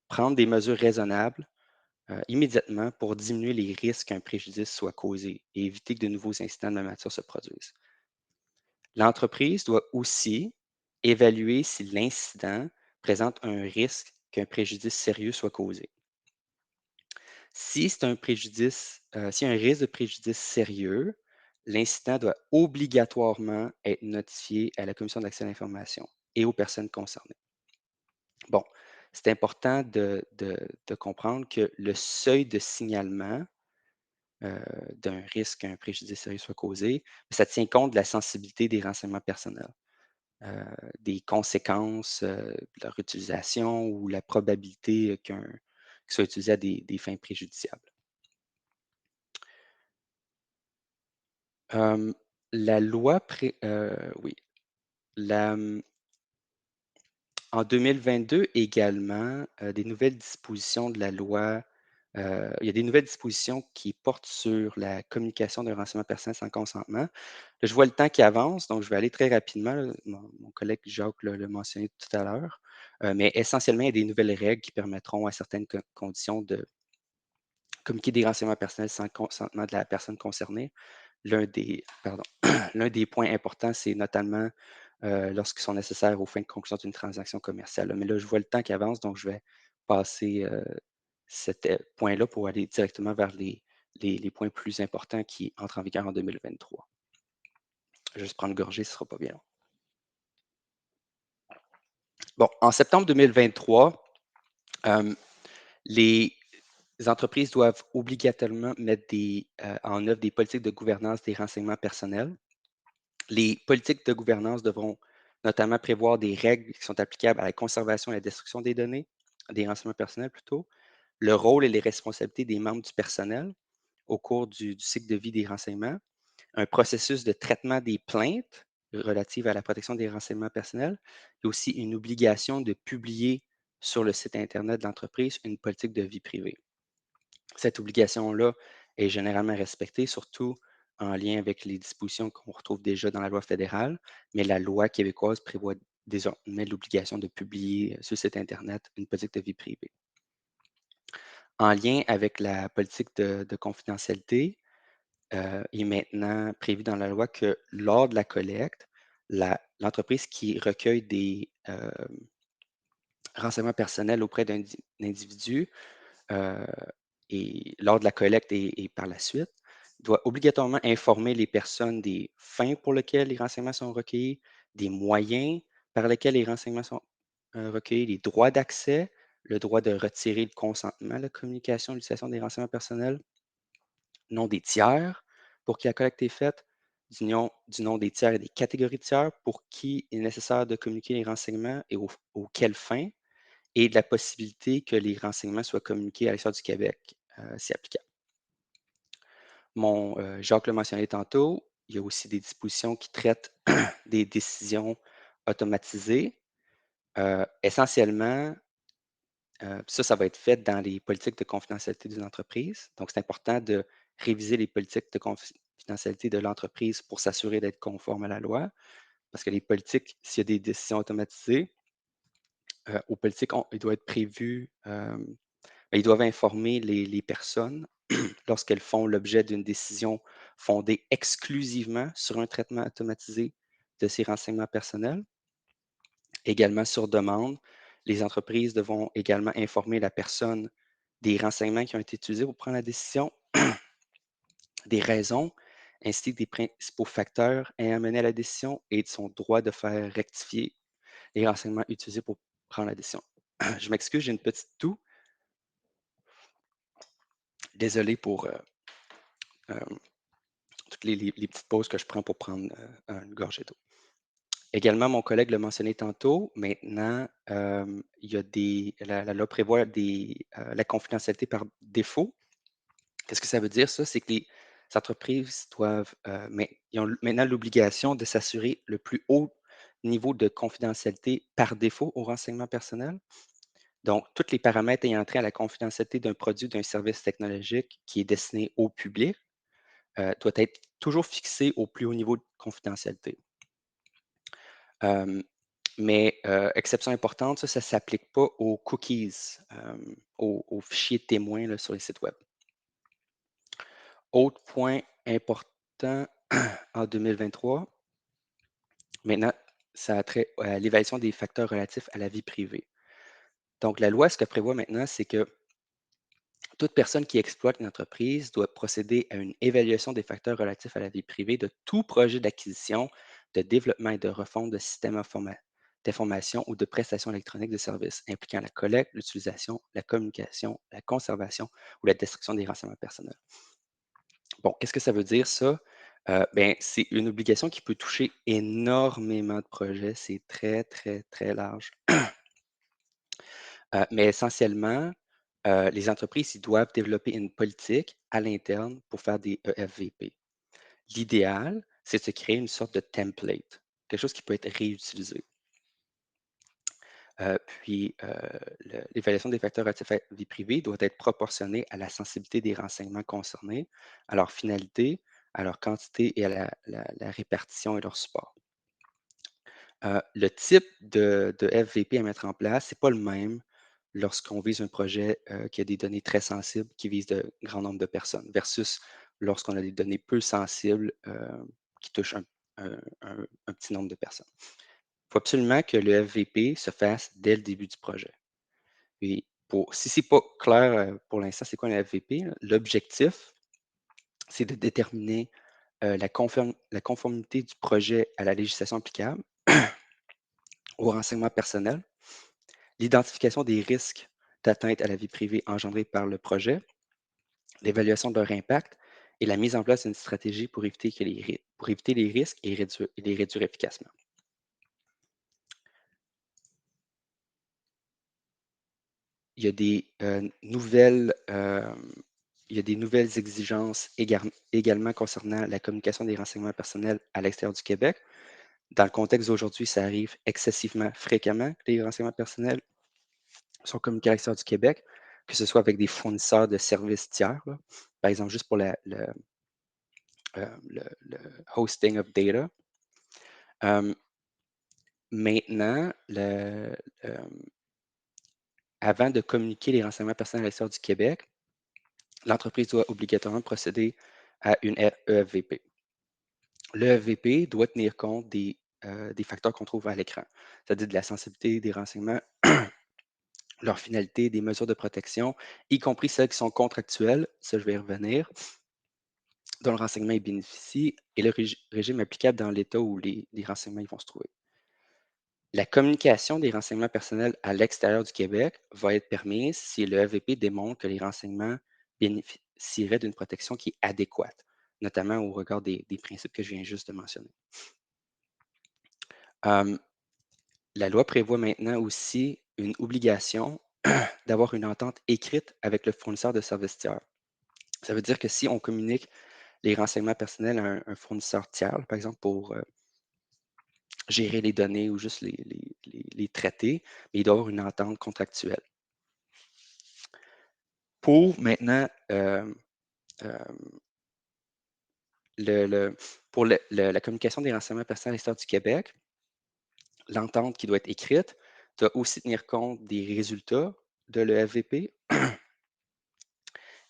prendre des mesures raisonnables immédiatement pour diminuer les risques qu'un préjudice soit causé et éviter que de nouveaux incidents de la nature se produisent. L'entreprise doit aussi évaluer si l'incident présente un risque qu'un préjudice sérieux soit causé. Si c'est un préjudice, s'il y a un risque de préjudice sérieux, l'incident doit obligatoirement être notifié à la Commission d'accès à l'information et aux personnes concernées. Bon, c'est important de comprendre que le seuil de signalement d'un risque qu'un préjudice sérieux soit causé, ça tient compte de la sensibilité des renseignements personnels, des conséquences de leur utilisation ou la probabilité qu'il soit utilisé à des fins préjudiciables. Euh, la loi, oui, la, en 2022 également, des nouvelles dispositions de la loi Il y a des nouvelles dispositions qui portent sur la communication d'un renseignement personnel sans consentement. Là, je vois le temps qui avance, donc je vais aller très rapidement, là. Mon collègue Jacques l'a mentionné tout à l'heure. Mais essentiellement, il y a des nouvelles règles qui permettront à certaines conditions de communiquer des renseignements personnels sans consentement de la personne concernée. Pardon, l'un des points importants, c'est notamment lorsqu'ils sont nécessaires aux fins de conclusion d'une transaction commerciale, là. Mais là, je vois le temps qui avance, donc je vais passer cet point-là pour aller directement vers les points plus importants qui entrent en vigueur en 2023. Je vais juste prendre une gorgée, ce ne sera pas bien long. Bon, en septembre 2023, les entreprises doivent obligatoirement mettre en œuvre des politiques de gouvernance des renseignements personnels. Les politiques de gouvernance devront notamment prévoir des règles qui sont applicables à la conservation et la destruction des données, des renseignements personnels plutôt, le rôle et les responsabilités des membres du personnel au cours du cycle de vie des renseignements, un processus de traitement des plaintes relatives à la protection des renseignements personnels et aussi une obligation de publier sur le site Internet de l'entreprise une politique de vie privée. Cette obligation-là est généralement respectée, surtout en lien avec les dispositions qu'on retrouve déjà dans la loi fédérale, mais la loi québécoise prévoit désormais l'obligation de publier sur le site Internet une politique de vie privée. En lien avec la politique de confidentialité, il est maintenant prévu dans la loi que lors de la collecte, l'entreprise qui recueille des renseignements personnels auprès d'un individu euh, et lors de la collecte et par la suite, doit obligatoirement informer les personnes des fins pour lesquelles les renseignements sont recueillis, des moyens par lesquels les renseignements sont recueillis, les droits d'accès, le droit de retirer le consentement à la communication, l'utilisation des renseignements personnels, nom des tiers pour qui la collecte est faite, du nom des tiers et des catégories de tiers pour qui il est nécessaire de communiquer les renseignements et auxquelles fins, et de la possibilité que les renseignements soient communiqués à l'extérieur du Québec, si applicable. Jacques l'a mentionné tantôt, il y a aussi des dispositions qui traitent des décisions automatisées. Essentiellement, ça va être fait dans les politiques de confidentialité d'une entreprise. Donc, c'est important de réviser les politiques de confidentialité de l'entreprise pour s'assurer d'être conforme à la loi. Parce que les politiques, s'il y a des décisions automatisées, aux politiques, il doit être prévu, ils doivent informer les personnes lorsqu'elles font l'objet d'une décision fondée exclusivement sur un traitement automatisé de ces renseignements personnels. Également sur demande, les entreprises devront également informer la personne des renseignements qui ont été utilisés pour prendre la décision, des raisons, ainsi que des principaux facteurs ayant mené à la décision et de son droit de faire rectifier les renseignements utilisés pour prendre la décision. Je m'excuse, j'ai une petite toux. Désolé pour toutes les petites pauses que je prends pour prendre une gorgée d'eau. Également, mon collègue l'a mentionné tantôt, maintenant, la loi prévoit la confidentialité par défaut. Qu'est-ce que ça veut dire, ça? C'est que les entreprises ils ont maintenant l'obligation de s'assurer le plus haut niveau de confidentialité par défaut aux renseignements personnels. Donc, tous les paramètres ayant trait à la confidentialité d'un produit, d'un service technologique qui est destiné au public doit être toujours fixé au plus haut niveau de confidentialité. Exception importante, ça ne s'applique pas aux cookies, aux fichiers témoins là, sur les sites web. Autre point important en 2023, maintenant, ça a trait à l'évaluation des facteurs relatifs à la vie privée. Donc, la loi, ce qu'elle prévoit maintenant, c'est que toute personne qui exploite une entreprise doit procéder à une évaluation des facteurs relatifs à la vie privée de tout projet d'acquisition, de développement et de refonte de systèmes d'information ou de prestations électroniques de services impliquant la collecte, l'utilisation, la communication, la conservation ou la destruction des renseignements personnels. Bon, qu'est-ce que ça veut dire, ça? C'est une obligation qui peut toucher énormément de projets. C'est très, très, très large. Mais essentiellement, les entreprises, ils doivent développer une politique à l'interne pour faire des EFVP. L'idéal, c'est de se créer une sorte de template, quelque chose qui peut être réutilisé. Puis, l'évaluation des facteurs relatifs à la vie privée doit être proportionnée à la sensibilité des renseignements concernés, à leur finalité, à leur quantité et à la répartition et leur support. Le type de FVP à mettre en place, c'est pas le même lorsqu'on vise un projet, qui a des données très sensibles, qui vise de grand nombre de personnes, versus lorsqu'on a des données peu sensibles, qui touchent un petit nombre de personnes. Il faut absolument que le FVP se fasse dès le début du projet. Et si c'est pas clair, pour l'instant, c'est quoi un FVP, là? L'objectif, c'est de déterminer, la conformité du projet à la législation applicable, aux renseignements personnels, l'identification des risques d'atteinte à la vie privée engendrés par le projet, l'évaluation de leur impact et la mise en place d'une stratégie pour éviter les risques et les réduire efficacement. Il y a des nouvelles exigences également concernant la communication des renseignements personnels à l'extérieur du Québec. Dans le contexte d'aujourd'hui, ça arrive excessivement fréquemment que les renseignements personnels sont communiqués à l'extérieur du Québec, que ce soit avec des fournisseurs de services tiers, là. Par exemple, juste pour le hosting of data. Maintenant, avant de communiquer les renseignements personnels à l'extérieur du Québec, l'entreprise doit obligatoirement procéder à une EFVP. Le EFVP doit tenir compte des facteurs qu'on trouve à l'écran, c'est-à-dire de la sensibilité des renseignements, leur finalité, des mesures de protection, y compris celles qui sont contractuelles, ça je vais y revenir, dont le renseignement y bénéficie, et le régime applicable dans l'État où les renseignements ils vont se trouver. La communication des renseignements personnels à l'extérieur du Québec va être permise si le EVP démontre que les renseignements bénéficieraient d'une protection qui est adéquate, notamment au regard des principes que je viens juste de mentionner. La loi prévoit maintenant aussi une obligation d'avoir une entente écrite avec le fournisseur de services tiers. Ça veut dire que si on communique les renseignements personnels à un fournisseur tiers, par exemple pour gérer les données ou juste les traiter, mais il doit y avoir une entente contractuelle. Pour maintenant, pour la communication des renseignements personnels à l'extérieur du Québec, l'entente qui doit être écrite doit aussi tenir compte des résultats de l'EFVP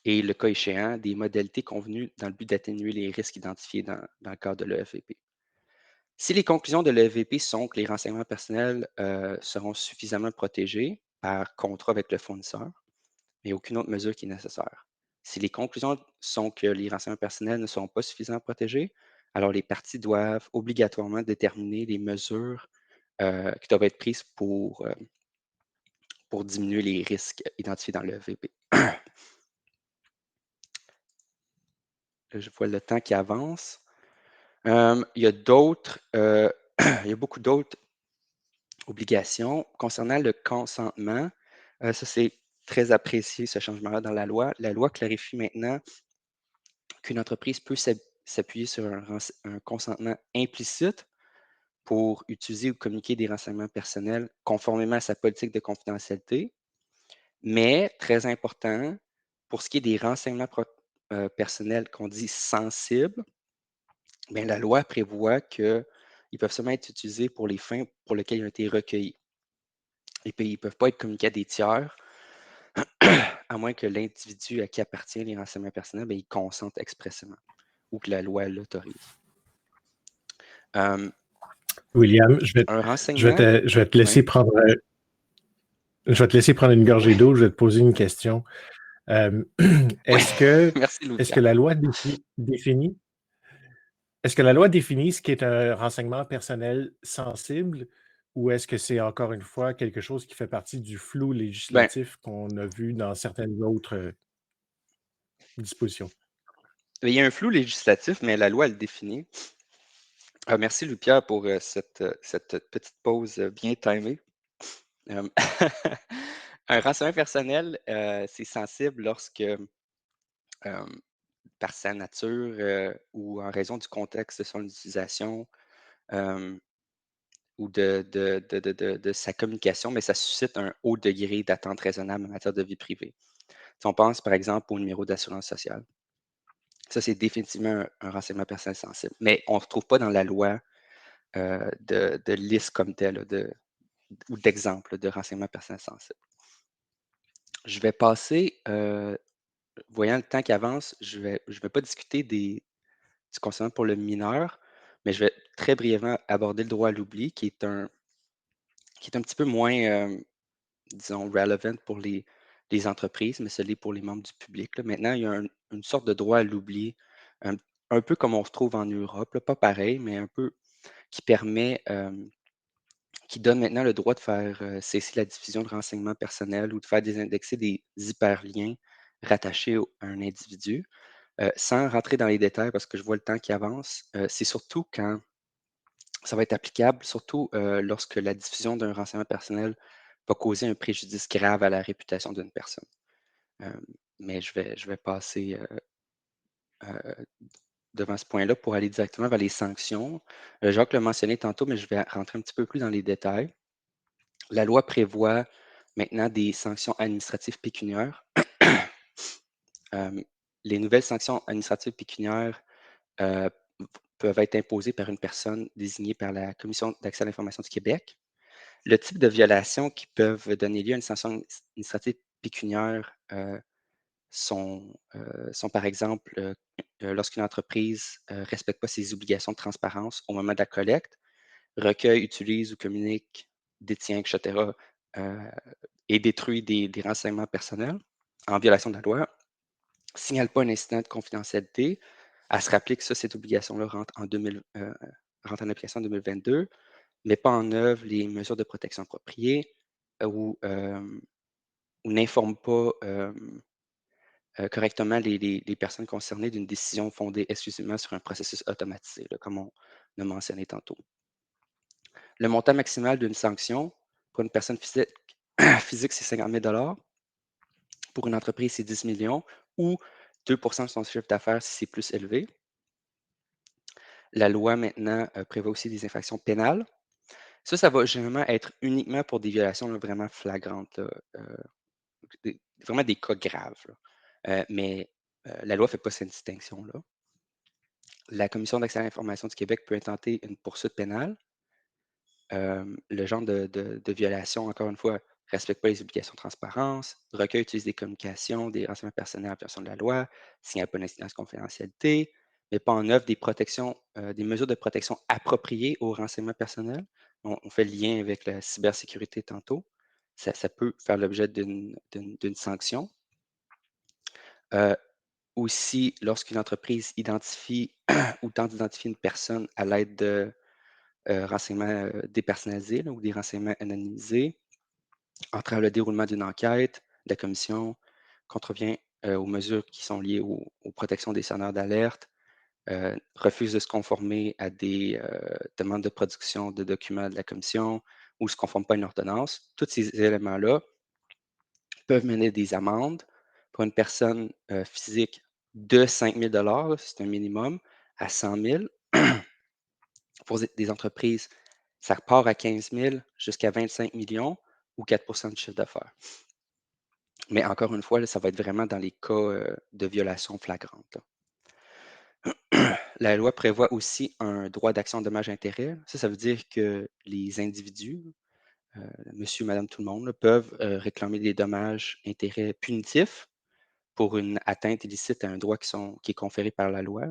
et, le cas échéant, des modalités convenues dans le but d'atténuer les risques identifiés dans le cadre de l'EFVP. Si les conclusions de l'EFVP sont que les renseignements personnels seront suffisamment protégés par contrat avec le fournisseur, mais aucune autre mesure qui est nécessaire. Si les conclusions sont que les renseignements personnels ne sont pas suffisamment protégés, alors les parties doivent obligatoirement déterminer les mesures qui doivent être prises pour diminuer les risques identifiés dans le VP. Je vois le temps qui avance. Il y a il y a beaucoup d'autres obligations. Concernant le consentement, ça c'est très apprécié, ce changement-là dans la loi. La loi clarifie maintenant qu'une entreprise peut s'appuyer sur un consentement implicite pour utiliser ou communiquer des renseignements personnels conformément à sa politique de confidentialité. Mais, très important, pour ce qui est des renseignements personnels qu'on dit sensibles, bien, la loi prévoit qu'ils peuvent seulement être utilisés pour les fins pour lesquelles ils ont été recueillis. Et puis, ils ne peuvent pas être communiqués à des tiers, à moins que l'individu à qui appartient les renseignements personnels, bien, il consente expressément ou que la loi l'autorise. William, Un renseignement? je vais te laisser Oui. prendre, je vais te laisser prendre une gorgée d'eau. Je vais te poser une question. Est-ce que, Merci, est-ce Louis-Pierre. que la loi définit, est-ce que la loi définit ce qui est un renseignement personnel sensible ou est-ce que c'est encore une fois quelque chose qui fait partie du flou Ben, législatif qu'on a vu dans certaines autres dispositions? il y a un flou législatif, mais la loi le définit. Merci, Louis-Pierre, pour cette petite pause bien timée. Euh, Un renseignement personnel, c'est sensible lorsque, par sa nature ou en raison du contexte de son utilisation, euh, ou de sa communication, mais ça suscite un haut degré d'attente raisonnable en matière de vie privée. Si on pense par exemple au numéro d'assurance sociale, ça c'est définitivement un renseignement personnel sensible, mais on ne retrouve pas dans la loi de liste comme telle ou d'exemple de renseignement personnel sensible. Je vais passer, voyant le temps qui avance, je vais pas discuter du consentement pour le mineur, mais je vais très brièvement aborder le droit à l'oubli, qui est un petit peu moins, disons, relevant pour les entreprises, mais ce l'est pour les membres du public, là. Maintenant, il y a une sorte de droit à l'oubli, un, un peu comme on retrouve en Europe, là, pas pareil, mais un peu qui permet, qui donne maintenant le droit de faire cesser la diffusion de renseignements personnels ou de faire désindexer des hyperliens rattachés à un individu. Sans rentrer dans les détails parce que je vois le temps qui avance, c'est surtout quand ça va être applicable, surtout lorsque la diffusion d'un renseignement personnel va causer un préjudice grave à la réputation d'une personne. Euh, mais je vais passer euh, devant ce point-là pour aller directement vers les sanctions. Jacques l'a mentionné tantôt, mais je vais rentrer un petit peu plus dans les détails. La loi prévoit maintenant des sanctions administratives pécuniaires. Euh, les nouvelles sanctions administratives pécuniaires euh, peuvent être imposées par une personne désignée par la Commission d'accès à l'information du Québec. Le type de violations qui peuvent donner lieu à une sanction administrative pécuniaire sont par exemple lorsqu'une entreprise ne respecte pas ses obligations de transparence au moment de la collecte, recueille, utilise ou communique, détient, etc., euh, et détruit des renseignements personnels en violation de la loi, signale pas un incident de confidentialité, à se rappeler que ça, cette obligation-là rentre en application en 2022, met pas en œuvre les mesures de protection appropriées ou n'informe pas correctement les personnes concernées d'une décision fondée exclusivement sur un processus automatisé, là, comme on a mentionné tantôt. Le montant maximal d'une sanction pour une personne physique, physique c'est 50 000. Pour une entreprise, c'est 10 millions ou 2 de son chiffre d'affaires si c'est plus élevé. La loi maintenant prévoit aussi des infractions pénales. Ça va généralement être uniquement pour des violations là, vraiment flagrantes, là, vraiment des cas graves, là. Mais la loi ne fait pas cette distinction-là. La Commission d'accès à l'information du Québec peut intenter une poursuite pénale. Le genre de violation, encore une fois, ne respecte pas les obligations de transparence, recueille, utilise des communications, des renseignements personnels en violation de la loi, signale pas d'incidence de confidentialité, met pas en œuvre des protections, des mesures de protection appropriées aux renseignements personnels. On fait le lien avec la cybersécurité tantôt. Ça peut faire l'objet d'une sanction. Euh, Aussi, lorsqu'une entreprise identifie ou tente d'identifier une personne à l'aide de renseignements dépersonnalisés là, ou des renseignements anonymisés, entrave le déroulement d'une enquête, de la commission, contrevient aux mesures qui sont liées aux protections des sonneurs d'alerte, refuse de se conformer à des demandes de production de documents de la commission ou ne se conforme pas à une ordonnance. Tous ces éléments-là peuvent mener des amendes pour une personne physique de 5 000 c'est un minimum, à 100 000. Pour des entreprises, ça part à 15 000 jusqu'à 25 millions ou 4 du chiffre d'affaires. Mais encore une fois, là, ça va être vraiment dans les cas de violation flagrante, là. La loi prévoit aussi un droit d'action dommage-intérêt. Ça veut dire que les individus, monsieur, madame, tout le monde, là, peuvent réclamer des dommages-intérêts punitifs pour une atteinte illicite à un droit qui est conféré par la loi.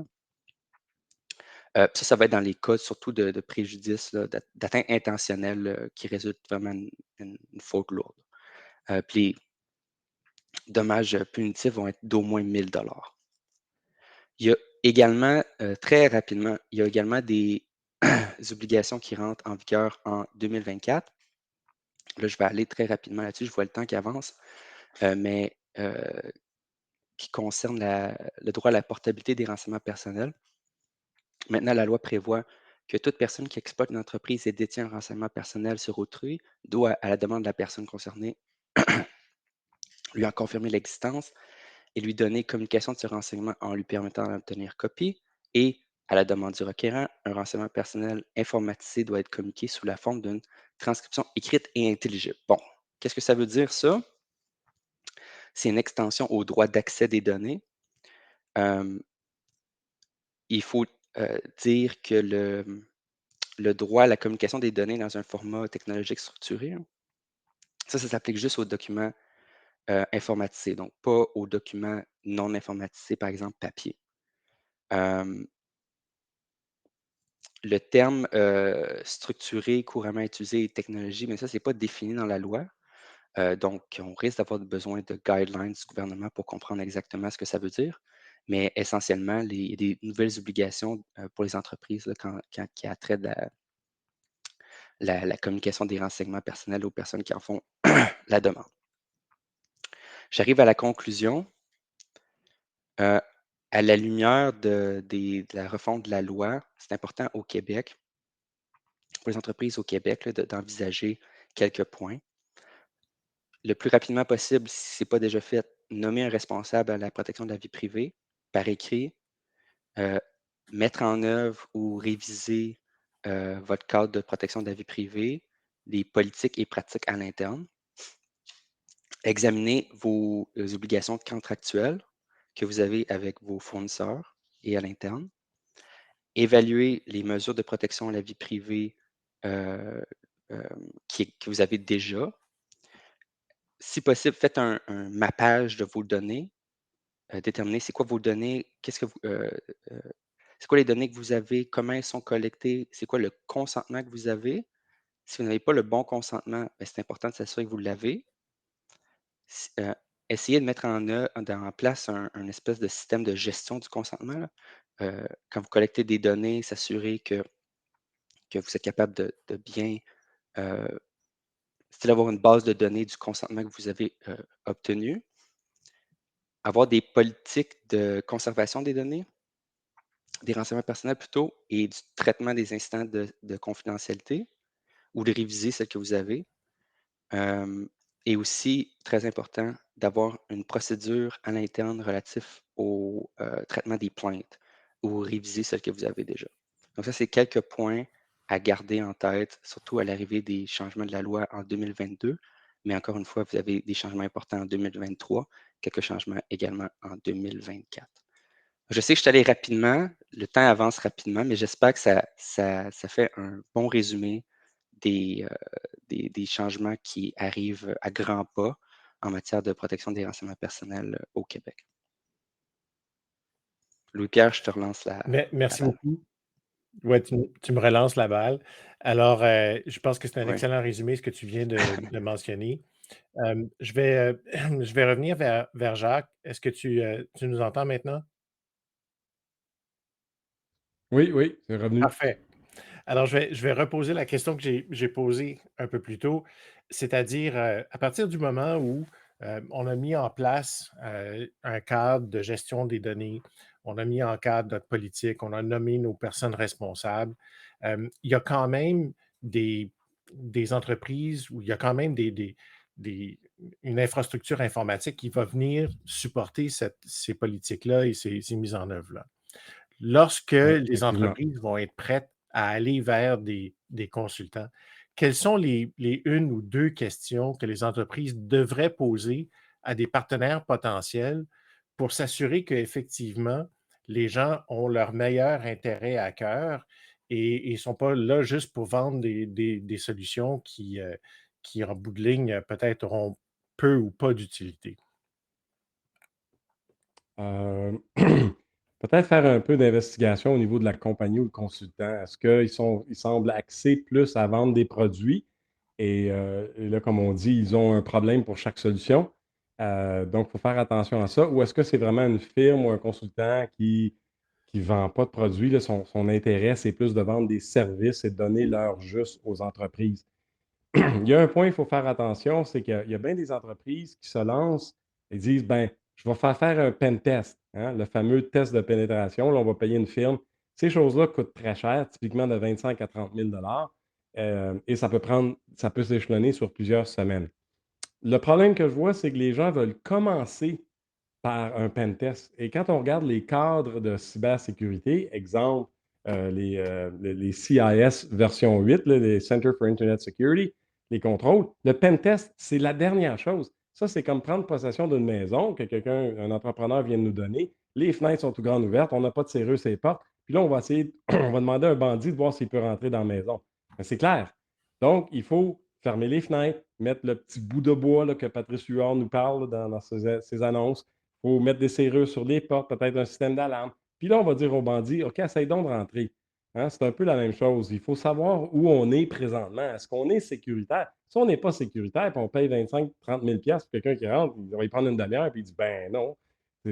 Ça va être dans les cas surtout de préjudice, là, d'atteinte intentionnelle qui résulte vraiment une faute lourde. Puis les dommages punitifs vont être d'au moins 1 000 $. Il y a également, très rapidement, il y a également des obligations qui rentrent en vigueur en 2024. Là, je vais aller très rapidement là-dessus, je vois le temps qui avance, mais qui concerne le droit à la portabilité des renseignements personnels. Maintenant, la loi prévoit que toute personne qui exploite une entreprise et détient un renseignement personnel sur autrui doit, à la demande de la personne concernée, lui en confirmer l'existence et lui donner communication de ce renseignement en lui permettant d'en obtenir copie et À la demande du requérant, un renseignement personnel informatisé doit être communiqué sous la forme d'une transcription écrite et intelligible. Bon, qu'est-ce que ça veut dire ça? C'est une extension au droit d'accès des données. Euh, il faut dire que le droit à la communication des données dans un format technologique structuré, hein, ça s'applique juste aux documents informatisés, donc pas aux documents non informatisés, par exemple papier. Euh, le terme structuré, couramment utilisé, est technologie, mais ça, c'est pas défini dans la loi. Donc, on risque d'avoir besoin de guidelines du gouvernement pour comprendre exactement ce que ça veut dire. Mais essentiellement, il y a des nouvelles obligations pour les entreprises là, qui a trait de la communication des renseignements personnels aux personnes qui en font la demande. J'arrive à la conclusion. Euh, à la lumière de la refonte de la loi, c'est important au Québec, pour les entreprises au Québec, là, d'envisager quelques points. Le plus rapidement possible, si ce n'est pas déjà fait, nommer un responsable à la protection de la vie privée par écrit, euh, mettre en œuvre ou réviser votre cadre de protection de la vie privée, les politiques et pratiques à l'interne, examiner vos obligations contractuelles que vous avez avec vos fournisseurs et à l'interne, évaluer les mesures de protection à la vie privée euh, euh, que vous avez déjà. Si possible, faites un mappage de vos données, déterminez c'est quoi vos données, euh, c'est quoi les données que vous avez, comment elles sont collectées, c'est quoi le consentement que vous avez. Si vous n'avez pas le bon consentement, ben, c'est important de s'assurer que vous l'avez. Essayez de mettre en place un espèce de système de gestion du consentement, là. Quand vous collectez des données, s'assurer que vous êtes capable de bien euh, c'est d'avoir une base de données du consentement que vous avez obtenu, avoir des politiques de conservation des données, des renseignements personnels plutôt, et du traitement des incidents de confidentialité ou de réviser celles que vous avez. Euh, et aussi, très important, d'avoir une procédure à l'interne relative au traitement des plaintes ou réviser celles que vous avez déjà. Donc ça, c'est quelques points à garder en tête, surtout à l'arrivée des changements de la loi en 2022. Mais encore une fois, vous avez des changements importants en 2023, quelques changements également en 2024. Je sais que je suis allé rapidement, le temps avance rapidement, mais j'espère que ça fait un bon résumé des, des changements qui arrivent à grands pas en matière de protection des renseignements personnels au Québec. Louis-Pierre, je te relance la Merci balle. beaucoup. Ouais, tu me relances la balle. Alors, je pense que c'est un Oui. excellent résumé ce que tu viens de mentionner. Je vais, je vais revenir vers Jacques. Est-ce que tu nous entends maintenant? Oui, oui, c'est revenu. Parfait. Alors, je vais reposer la question que j'ai posée un peu plus tôt, c'est-à-dire à partir du moment où on a mis en place un cadre de gestion des données, on a mis en cadre notre politique, on a nommé nos personnes responsables, il y a quand même des, des entreprises où il y a quand même des- une infrastructure informatique qui va venir supporter ces politiques-là et ces mises en œuvre-là. Lorsque Oui, les effectivement. entreprises vont être prêtes à aller vers des consultants, quelles sont les 1 ou 2 questions que les entreprises devraient poser à des partenaires potentiels pour s'assurer qu'effectivement, les gens ont leur meilleur intérêt à cœur et ne sont pas là juste pour vendre des solutions qui, en bout de ligne, peut-être auront peu ou pas d'utilité? Heu, peut-être faire un peu d'investigation au niveau de la compagnie ou le consultant. Est-ce ils semblent axés plus à vendre des produits et là, comme on dit, ils ont un problème pour chaque solution? Donc il faut faire attention à ça. Ou est-ce que c'est vraiment une firme ou un consultant qui vend pas de produits, là, son intérêt, c'est plus de vendre des services et de donner l'heure juste aux entreprises? Il y a un point, il faut faire attention, c'est qu'il y a bien des entreprises qui se lancent et disent, ben, je vais faire un pen test, hein, le fameux test de pénétration. Là, on va payer une firme. Ces choses-là coûtent très cher, typiquement de 25 à 30 000 et ça peut s'échelonner sur plusieurs semaines. Le problème que je vois, c'est que les gens veulent commencer par un pen test. Et quand on regarde les cadres de cybersécurité, exemple, les CIS version 8, là, les Center for Internet Security, les contrôles. Le pen test, c'est la dernière chose. Ça, c'est comme prendre possession d'une maison que un entrepreneur vient de nous donner. Les fenêtres sont tout grandes ouvertes, on n'a pas de serrure sur les portes. Puis là, on va essayer, on va demander à un bandit de voir s'il peut rentrer dans la maison. Mais c'est clair. Donc, il faut fermer les fenêtres, mettre le petit bout de bois là, que Patrice Huard nous parle dans ses annonces. Il faut mettre des serrures sur les portes, peut-être un système d'alarme. Puis là, on va dire aux bandits, OK, essaye donc de rentrer. Hein, c'est un peu la même chose. Il faut savoir où on est présentement. Est-ce qu'on est sécuritaire? Si on n'est pas sécuritaire, puis on paye 25-30 000 pour quelqu'un qui rentre, il va y prendre une demi-heure, puis il dit, ben non,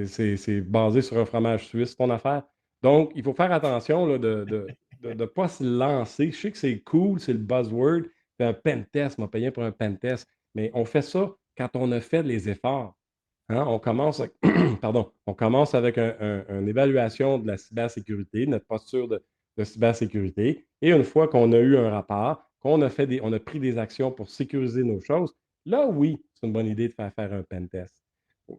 c'est basé sur un fromage suisse, ton affaire. Donc, il faut faire attention là, de ne pas se lancer. Je sais que c'est cool, c'est le buzzword. C'est un pen test, m'a payé pour un pen test. Mais on fait ça quand on a fait les efforts. Hein, on commence avec, pardon, on commence avec une évaluation de la cybersécurité, notre posture de cybersécurité. Et une fois qu'on a eu un rapport, qu'on a fait on a pris des actions pour sécuriser nos choses, là, oui, c'est une bonne idée de faire un pen test.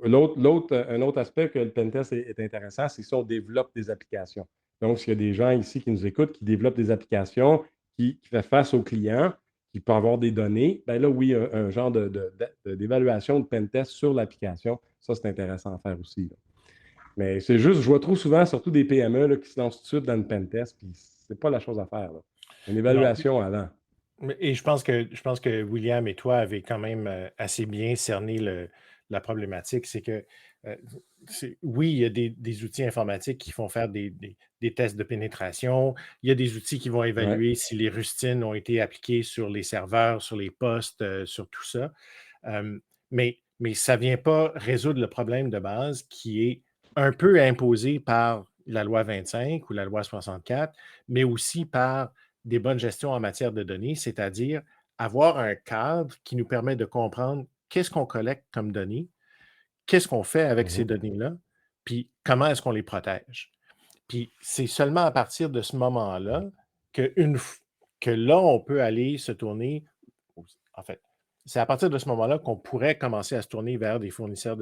Un autre aspect que le pen test est intéressant, c'est si on développe des applications. Donc, s'il y a des gens ici qui nous écoutent, qui développent des applications, qui font face aux clients, qui peut avoir des données, bien là, oui, un genre d'évaluation de pen test sur l'application, ça, c'est intéressant à faire aussi, là. Mais c'est juste, je vois trop souvent, surtout des PME là, qui se lancent tout de suite dans le pen test, puis c'est pas la chose à faire, là. Une Non. évaluation avant. Et je pense que William et toi avez quand même assez bien cerné la problématique. C'est que, euh, oui, il y a des outils informatiques qui font faire des tests de pénétration. Il y a des outils qui vont Ouais. évaluer si les rustines ont été appliquées sur les serveurs, sur les postes, sur tout ça. Mais ça ne vient pas résoudre le problème de base qui est un peu imposé par la loi 25 ou la loi 64, mais aussi par des bonnes gestions en matière de données, c'est-à-dire avoir un cadre qui nous permet de comprendre qu'est-ce qu'on collecte comme données, qu'est-ce qu'on fait avec ces données-là, puis comment est-ce qu'on les protège. Puis c'est seulement à partir de ce moment-là que là, on peut aller se tourner, en fait, c'est à partir de ce moment-là qu'on pourrait commencer à se tourner vers des fournisseurs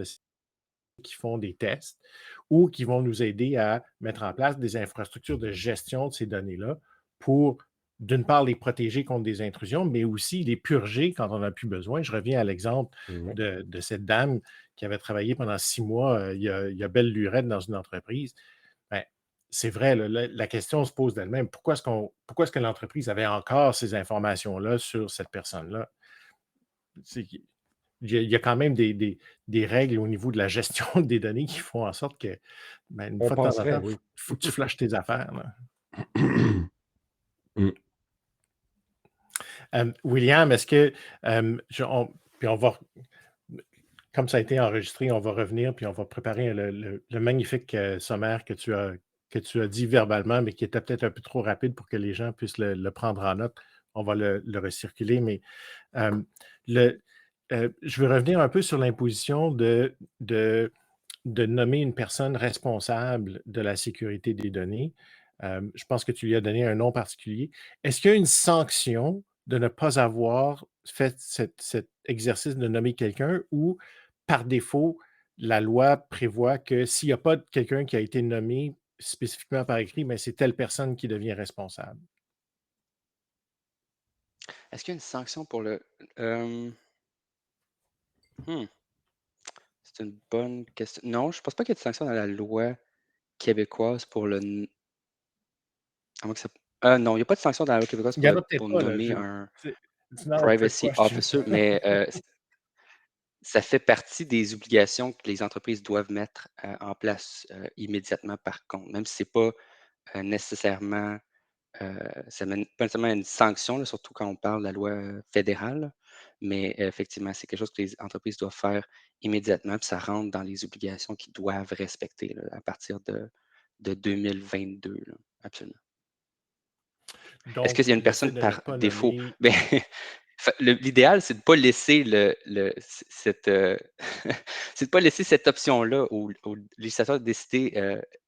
qui font des tests ou qui vont nous aider à mettre en place des infrastructures de gestion de ces données-là pour, d'une part, les protéger contre des intrusions, mais aussi les purger quand on n'a plus besoin. Je reviens à l'exemple Ouais. de cette dame qui avait travaillé pendant 6 mois, il y a belle lurette dans une entreprise. Ben, c'est vrai, là, la question se pose d'elle-même. Pourquoi est-ce que l'entreprise avait encore ces informations-là sur cette personne-là? Il y a quand même des règles au niveau de la gestion des données qui font en sorte que, ben, une On fois de temps en penserait, temps, oui. faut que tu flashes tes affaires, là. Mm. William, est-ce que, puis on va, comme ça a été enregistré, on va revenir puis on va préparer le magnifique sommaire que tu as dit verbalement, mais qui était peut-être un peu trop rapide pour que les gens puissent le prendre en note. On va le recirculer, mais euh, le, je veux revenir un peu sur l'imposition de nommer une personne responsable de la sécurité des données. Je pense que tu lui as donné un nom particulier. Est-ce qu'il y a une sanction de ne pas avoir fait cet exercice de nommer quelqu'un ou, par défaut, la loi prévoit que s'il n'y a pas quelqu'un qui a été nommé spécifiquement par écrit, mais c'est telle personne qui devient responsable? Est-ce qu'il y a une sanction pour le... euh, hmm, c'est une bonne question. Non, je pense pas qu'il y ait de sanction dans la loi québécoise pour le... à moins que ça- non, il n'y a pas de sanction dans la loi québécoise Il n'y en a peut-être pour pas, là. nommer un C'est not a trick privacy question. officer, mais ça fait partie des obligations que les entreprises doivent mettre en place immédiatement, par contre, même si ce n'est pas nécessairement, ça mène pas nécessairement à une sanction, là, surtout quand on parle de la loi fédérale, là. Mais effectivement, c'est quelque chose que les entreprises doivent faire immédiatement, puis ça rentre dans les obligations qu'ils doivent respecter là, à partir de 2022, là. Absolument. Est-ce Donc, qu'il y a une le fait personne de ne par pas défaut? nommer. Ben, l'idéal, c'est de ne pas laisser cette, c'est de pas laisser cette option-là au législateur de décider,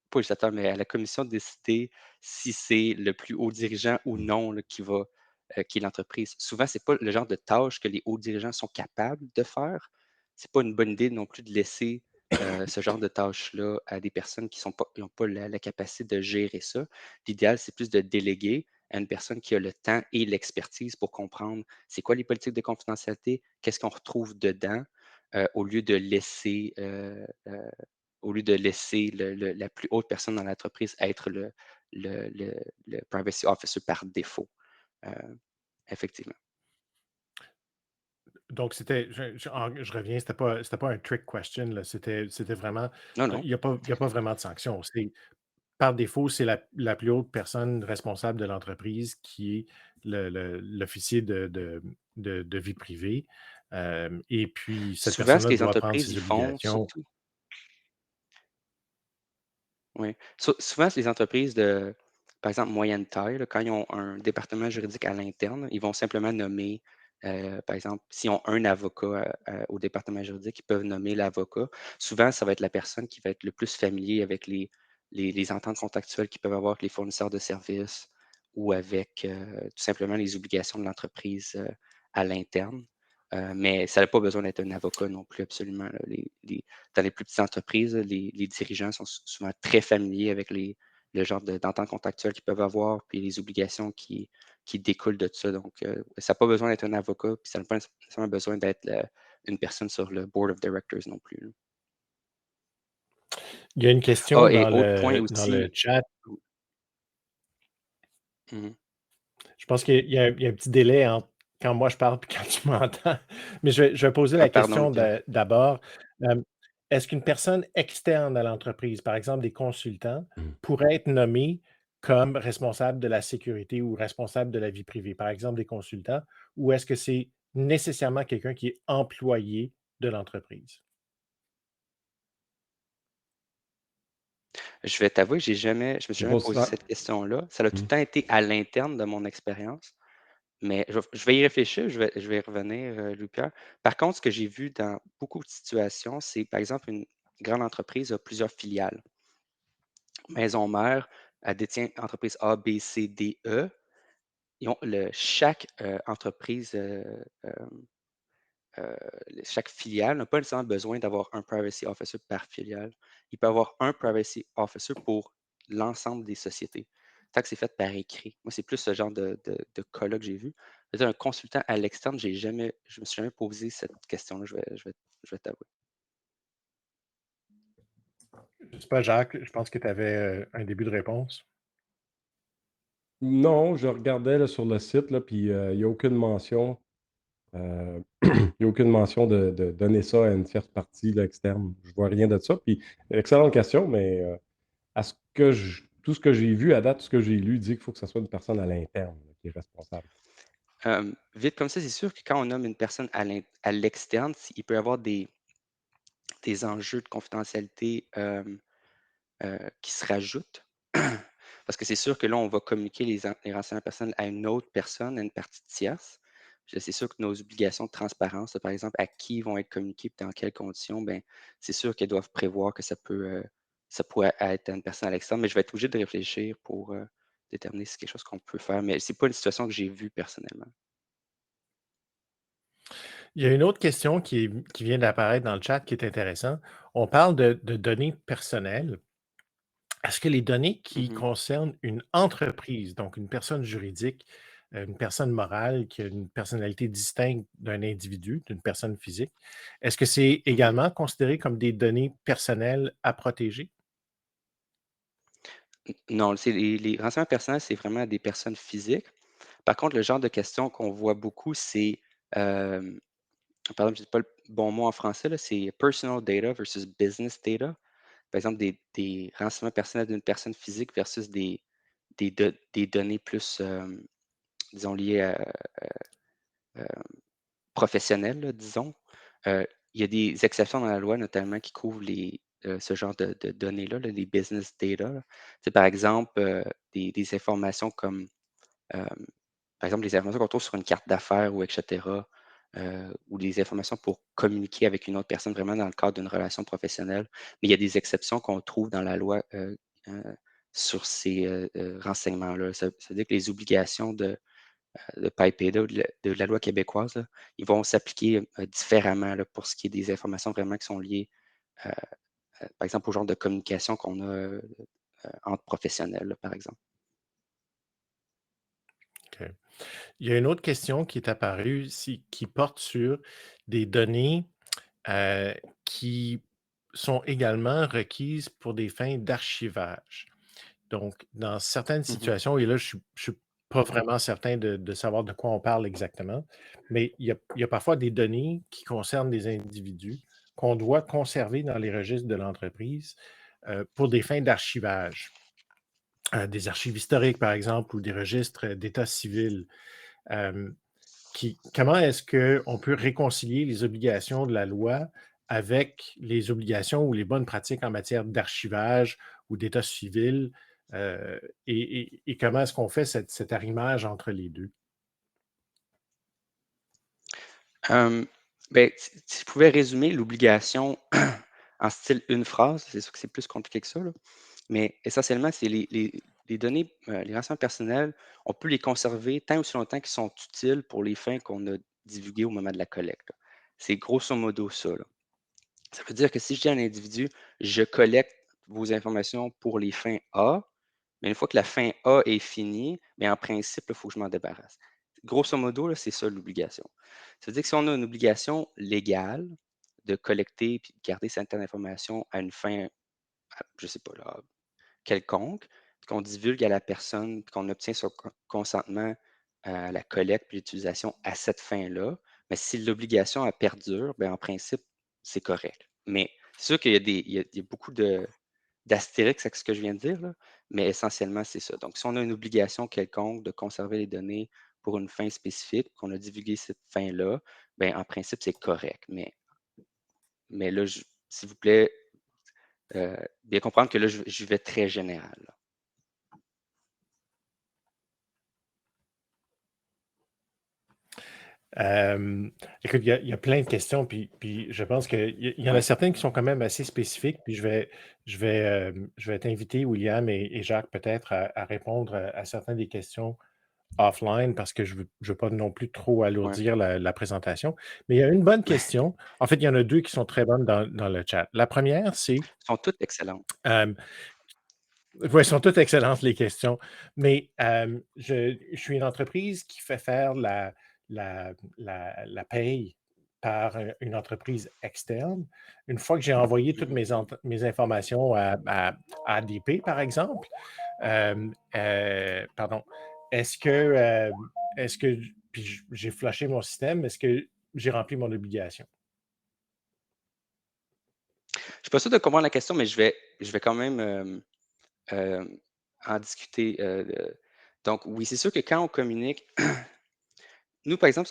pas au législateur, mais à la commission de décider si c'est le plus haut dirigeant ou non là, qui est l'entreprise. Souvent, c'est pas le genre de tâche que les hauts dirigeants sont capables de faire. C'est pas une bonne idée non plus de laisser ce genre de tâches-là à des personnes qui n'ont pas la capacité de gérer ça. L'idéal, c'est plus de déléguer à une personne qui a le temps et l'expertise pour comprendre c'est quoi les politiques de confidentialité, qu'est-ce qu'on retrouve dedans, au lieu de laisser, au lieu de laisser la plus haute personne dans l'entreprise être le, le- le privacy officer par défaut. Euh, Effectivement. Donc, je reviens, c'était pas un trick question, là, c'était vraiment, Non, non. il y a pas vraiment de sanction. Par défaut, c'est la plus haute personne responsable de l'entreprise qui est l'officier de vie privée. Et puis, cette Souvent, ce personne-là que les doit prendre entreprises y ses font, obligations. surtout, oui. Souvent, les entreprises de, par exemple, moyenne taille, là, quand ils ont un département juridique à l'interne, ils vont simplement nommer, par exemple, s'ils ont un avocat au département juridique, ils peuvent nommer l'avocat. Souvent, ça va être la personne qui va être le plus familier avec les ententes contractuelles qu'ils peuvent avoir avec les fournisseurs de services ou avec tout simplement les obligations de l'entreprise à l'interne. Mais ça n'a pas besoin d'être un avocat non plus, absolument, là. Dans les plus petites entreprises, les dirigeants sont souvent très familiers avec le genre d'entente contractuelle qu'ils peuvent avoir, puis les obligations qui découlent de ça. Donc, ça n'a pas besoin d'être un avocat, puis ça n'a pas nécessairement besoin d'être une personne sur le board of directors non plus, là. Il y a une Ah, question et autre point dans le aussi. chat. Mhm. Je pense qu'il y a un petit délai entre quand moi je parle et quand tu m'entends. Mais je vais poser Ah, la pardon, question Louis-Pierre. d'abord. Euh, Est-ce qu'une personne externe à l'entreprise, par exemple des consultants, pourrait être nommée comme responsable de la sécurité ou responsable de la vie privée, par exemple des consultants, ou est-ce que c'est nécessairement quelqu'un qui est employé de l'entreprise? Je vais t'avouer, je me suis C'est jamais pas posé souvent. cette question-là. Ça a tout Hmm. le temps été à l'interne de mon expérience. Mais je vais y réfléchir, je vais y revenir, Louis-Pierre. Par contre, ce que j'ai vu dans beaucoup de situations, c'est par exemple une grande entreprise a plusieurs filiales. Maison mère, elle détient entreprise A, B, C, D, E. Chaque entreprise, euh, chaque filiale n'a pas nécessairement besoin d'avoir un privacy officer par filiale. Il peut avoir un privacy officer pour l'ensemble des sociétés. Tant que c'est fait par écrit. Moi, c'est plus ce genre de cas-là que j'ai vu. C'est-à-dire un consultant à l'externe, je me suis jamais posé cette question-là, je vais t'avouer. Je sais pas, Jacques, je pense que tu avais un début de réponse. Non, je regardais là, sur le site, là, puis il n'y a aucune mention. Il y a aucune mention de donner ça à une tierce partie là, externe. Je vois rien de ça. Puis, excellente question, mais tout ce que j'ai vu à date, tout ce que j'ai lu dit qu'il faut que ce soit une personne à l'interne là, qui est responsable. Vite comme ça, c'est sûr que quand on nomme une personne à l'externe, il peut y avoir des enjeux de confidentialité qui se rajoutent. Parce que c'est sûr que là, on va communiquer les renseignements personnels à une autre personne, à une partie tierce. C'est sûr que nos obligations de transparence, là, par exemple, à qui ils vont être communiqués et dans quelles conditions, ben, c'est sûr qu'elles doivent prévoir que ça pourrait être à une personne à l'externe, mais je vais être obligé de réfléchir pour déterminer si c'est quelque chose qu'on peut faire. Mais c'est pas une situation que j'ai vue personnellement. Il y a une autre question qui vient d'apparaître dans le chat qui est intéressant. On parle de données personnelles. Est-ce que les données qui Mhm, concernent une entreprise, donc une personne juridique, une personne morale qui a une personnalité distincte d'un individu, d'une personne physique, est-ce que c'est mhm. également considéré comme des données personnelles à protéger? Non, les renseignements personnels, c'est vraiment des personnes physiques. Par contre, le genre de questions qu'on voit beaucoup, c'est, euh, par exemple, je ne sais pas le bon mot en français, là, c'est personal data versus business data. Par exemple, des renseignements personnels d'une personne physique versus des données plus, disons, liées à, euh, professionnelles, là, disons. Il y a des exceptions dans la loi, notamment, qui couvrent ce genre de données-là, là, les business data, là. C'est par exemple des informations comme euh, par exemple, les informations qu'on trouve sur une carte d'affaires ou etc., ou des informations pour communiquer avec une autre personne vraiment dans le cadre d'une relation professionnelle. Mais il y a des exceptions qu'on trouve dans la loi euh, sur ces renseignements-là. Ça veut dire que les obligations de PIPEDA ou de la loi québécoise, là, ils vont s'appliquer différemment là, pour ce qui est des informations vraiment qui sont liées euh, par exemple, au genre de communication qu'on a entre professionnels, là, par exemple. OK. Il y a une autre question qui est apparue ici, qui porte sur des données euh, qui sont également requises pour des fins d'archivage. Donc, dans certaines Mhm. situations, et là, je ne suis pas vraiment certain de savoir de quoi on parle exactement, mais il y a parfois des données qui concernent des individus qu'on doit conserver dans les registres de l'entreprise pour des fins d'archivage. Des archives historiques, par exemple, ou des registres d'état civil. Euh, Comment est-ce qu'on peut réconcilier les obligations de la loi avec les obligations ou les bonnes pratiques en matière d'archivage ou d'état civil? Et comment est-ce qu'on fait cet arrimage entre les deux? Euh, ben, si je pouvais résumer l'obligation en style une phrase, c'est sûr que c'est plus compliqué que ça, là, mais essentiellement, c'est les données, les renseignements personnels, on peut les conserver tant ou aussi longtemps qu'ils sont utiles pour les fins qu'on a divulguées au moment de la collecte, là. C'est grosso modo ça, là. Ça veut dire que si je dis à un individu, je collecte vos informations pour les fins A, mais une fois que la fin A est finie, mais en principe, il faut que je m'en débarrasse. Grosso modo, là, c'est ça l'obligation. Ça veut dire que si on a une obligation légale de collecter et de garder certaines informations à une fin, je ne sais pas, là, quelconque, puis qu'on divulgue à la personne, puis qu'on obtient son consentement à la collecte puis l'utilisation à cette fin-là, mais si l'obligation elle perdure, ben, en principe, c'est correct. Mais c'est sûr qu'il y a il y a beaucoup d'astérix avec ce que je viens de dire, là, mais essentiellement, c'est ça. Donc, si on a une obligation quelconque de conserver les données pour une fin spécifique, qu'on a divulgué cette fin-là, ben, en principe, c'est correct. Mais là, s'il vous plaît, bien comprendre que là, je vais très général, là. Euh, Écoute, il y a plein de questions, puis je pense qu'il y en a Ouais. certaines qui sont quand même assez spécifiques, puis je vais t'inviter, William et Jacques, peut-être à répondre à certaines des questions offline parce que je veux pas non plus trop Ouais. alourdir la présentation. Mais il y a une bonne question. En fait, il y en a deux qui sont très bonnes dans le chat. La première, c'est, Sont toutes excellentes. euh, ouais, elles sont toutes excellentes, les questions, mais je suis une entreprise qui fait faire la paye par une entreprise externe. Une fois que j'ai envoyé toutes Mhm. mes informations à ADP, par exemple, pardon, est-ce que, puis j'ai flashé mon système, est-ce que j'ai rempli mon obligation? Je suis pas sûr de comprendre la question, mais je vais quand même en discuter. Donc, oui, c'est sûr que quand on communique, nous, par exemple,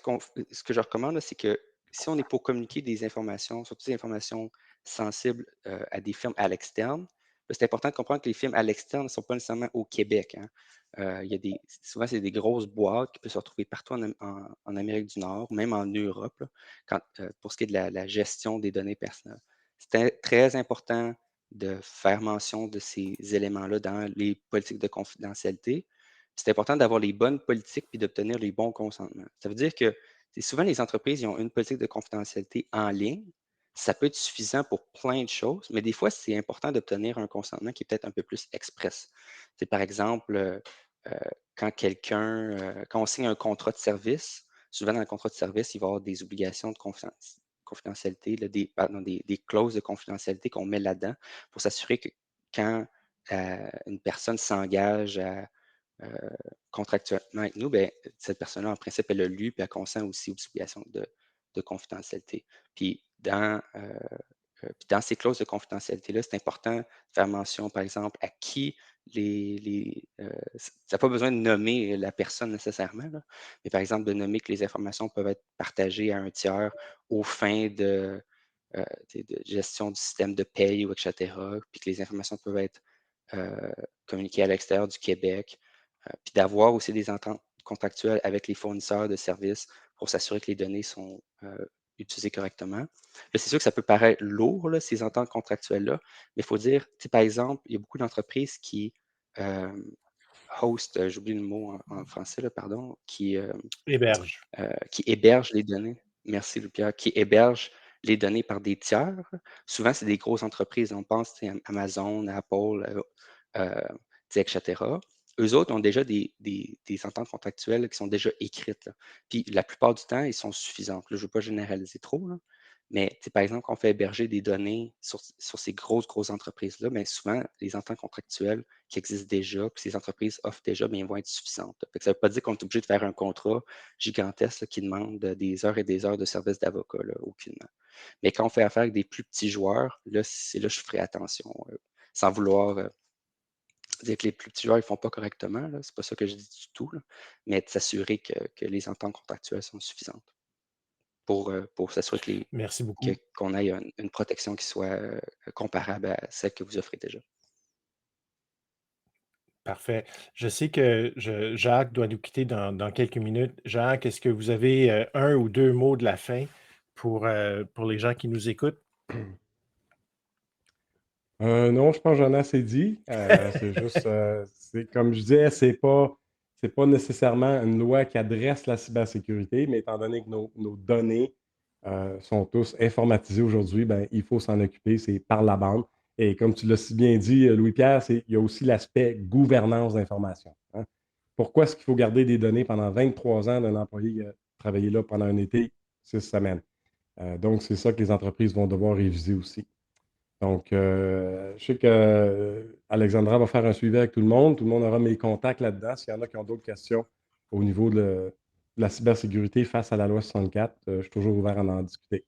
ce que je recommande, là, c'est que si on est pour communiquer des informations, surtout des informations sensibles à des firmes à l'externe, là, c'est important de comprendre que les firmes à l'externe ne sont pas nécessairement au Québec, hein. Il y a souvent, c'est des grosses boîtes qui peuvent se retrouver partout en Amérique du Nord, même en Europe, là, pour ce qui est de la gestion des données personnelles. C'est très important de faire mention de ces éléments-là dans les politiques de confidentialité. C'est important d'avoir les bonnes politiques puis d'obtenir les bons consentements. Ça veut dire que c'est souvent les entreprises, ils ont une politique de confidentialité en ligne. Ça peut être suffisant pour plein de choses, mais des fois, c'est important d'obtenir un consentement qui est peut-être un peu plus express. C'est par exemple, euh, quand on signe un contrat de service, souvent dans le contrat de service, il va y avoir des obligations de confidentialité, là, des clauses de confidentialité qu'on met là-dedans pour s'assurer que quand une personne s'engage à euh, contractuellement avec nous, ben, cette personne-là, en principe, elle a lu puis elle consent aussi aux obligations de confidentialité. Puis dans ces clauses de confidentialité-là, c'est important de faire mention, par exemple, à qui ça n'a pas besoin de nommer la personne nécessairement, là, mais par exemple, de nommer que les informations peuvent être partagées à un tiers aux fins euh, de gestion du système de paye ou etc., puis que les informations peuvent être euh, communiquées à l'extérieur du Québec, puis d'avoir aussi des ententes contractuelles avec les fournisseurs de services pour s'assurer que les données sont utilisées correctement. Là, c'est sûr que ça peut paraître lourd, là, ces ententes contractuelles-là, mais il faut dire, tu sais, par exemple, il y a beaucoup d'entreprises qui euh, host, j'oublie le mot en français, là, pardon, Héberge. qui hébergent les données. Merci, Louis-Pierre, qui hébergent les données par des tiers. Souvent, c'est des grosses entreprises. On pense tu sais, Amazon, Apple, tu sais, etc. Eux autres ont déjà des ententes contractuelles qui sont déjà écrites, là. Puis la plupart du temps, elles sont suffisantes. Là, je ne veux pas généraliser trop, là, mais tu sais, par exemple, quand on fait héberger des données sur ces grosses entreprises-là, mais souvent, les ententes contractuelles qui existent déjà, puis ces entreprises offrent déjà, bien, vont être suffisantes. Fait que ça ne veut pas dire qu'on est obligé de faire un contrat gigantesque là, qui demande des heures et des heures de service d'avocat, là, aucunement. Mais quand on fait affaire avec des plus petits joueurs, là, c'est là que je ferai attention, sans vouloir dire que les plus petits joueurs ne font pas correctement, là, c'est pas ça que je dis du tout, là, mais de s'assurer que les ententes contractuelles sont suffisantes pour s'assurer Merci beaucoup. qu'on ait une protection qui soit comparable à celle que vous offrez déjà. Parfait. Je sais que Jacques doit nous quitter dans quelques minutes. Jacques, est-ce que vous avez un ou deux mots de la fin pour les gens qui nous écoutent? Non, je pense que j'en ai assez dit. C'est juste, c'est comme je disais, c'est pas nécessairement une loi qui adresse la cybersécurité, mais étant donné que nos données sont tous informatisées aujourd'hui, ben, il faut s'en occuper, c'est par la bande. Et comme tu l'as si bien dit, Louis-Pierre, il y a aussi l'aspect gouvernance d'information, hein. Pourquoi est-ce qu'il faut garder des données pendant 23 ans d'un employé qui a travaillé là pendant un été, 6 semaines? Donc, c'est ça que les entreprises vont devoir réviser aussi. Donc, je sais que Alexandra va faire un suivi avec tout le monde. Tout le monde aura mes contacts là-dedans. S'il y en a qui ont d'autres questions au niveau de la cybersécurité face à la loi 64, je suis toujours ouvert à en discuter.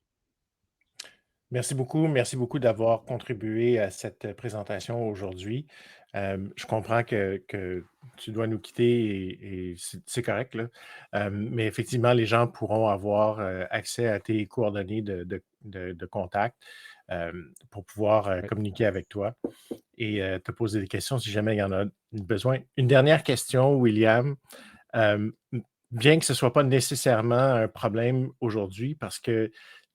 Merci beaucoup. Merci beaucoup d'avoir contribué à cette présentation aujourd'hui. Je comprends que tu dois nous quitter et c'est correct, là. Mais effectivement, les gens pourront avoir accès à tes coordonnées de contact pour pouvoir Oui. communiquer avec toi et te poser des questions si jamais il y en a besoin. Une dernière question, William. Euh, Bien que ce ne soit pas nécessairement un problème aujourd'hui parce que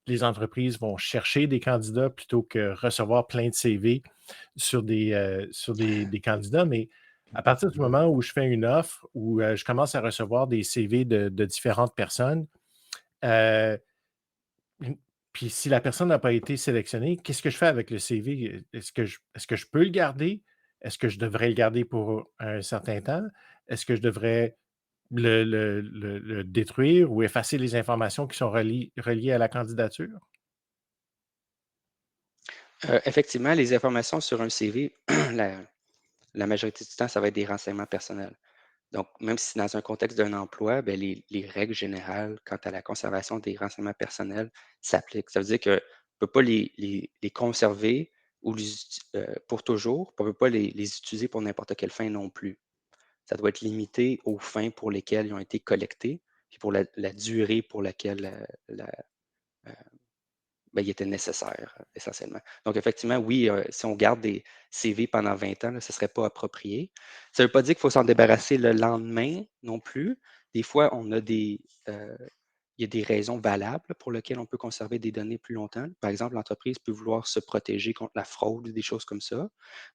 les entreprises vont chercher des candidats plutôt que recevoir plein de CV sur des candidats, mais à partir du moment où je fais une offre, où je commence à recevoir des CV de différentes personnes, euh, puis si la personne n'a pas été sélectionnée, qu'est-ce que je fais avec le CV? Est-ce que je peux le garder? Est-ce que je devrais le garder pour un certain temps? Est-ce que je devrais le détruire ou effacer les informations qui sont reliées à la candidature? Effectivement, les informations sur un CV, la, la majorité du temps, ça va être des renseignements personnels. Donc, même si c'est dans un contexte d'un emploi, ben, les règles générales quant à la conservation des renseignements personnels s'appliquent. Ça veut dire qu'on ne peut pas les conserver ou pour toujours, puis on ne peut pas les utiliser pour n'importe quelle fin non plus. Ça doit être limité aux fins pour lesquelles ils ont été collectés, puis pour la durée pour laquelle euh, ben, il était nécessaire, essentiellement. Donc, effectivement, oui, si on garde des CV pendant 20 ans, là, ce ne serait pas approprié. Ça ne veut pas dire qu'il faut s'en débarrasser le lendemain non plus. Des fois, il y a des raisons valables pour lesquelles on peut conserver des données plus longtemps. Par exemple, l'entreprise peut vouloir se protéger contre la fraude ou des choses comme ça.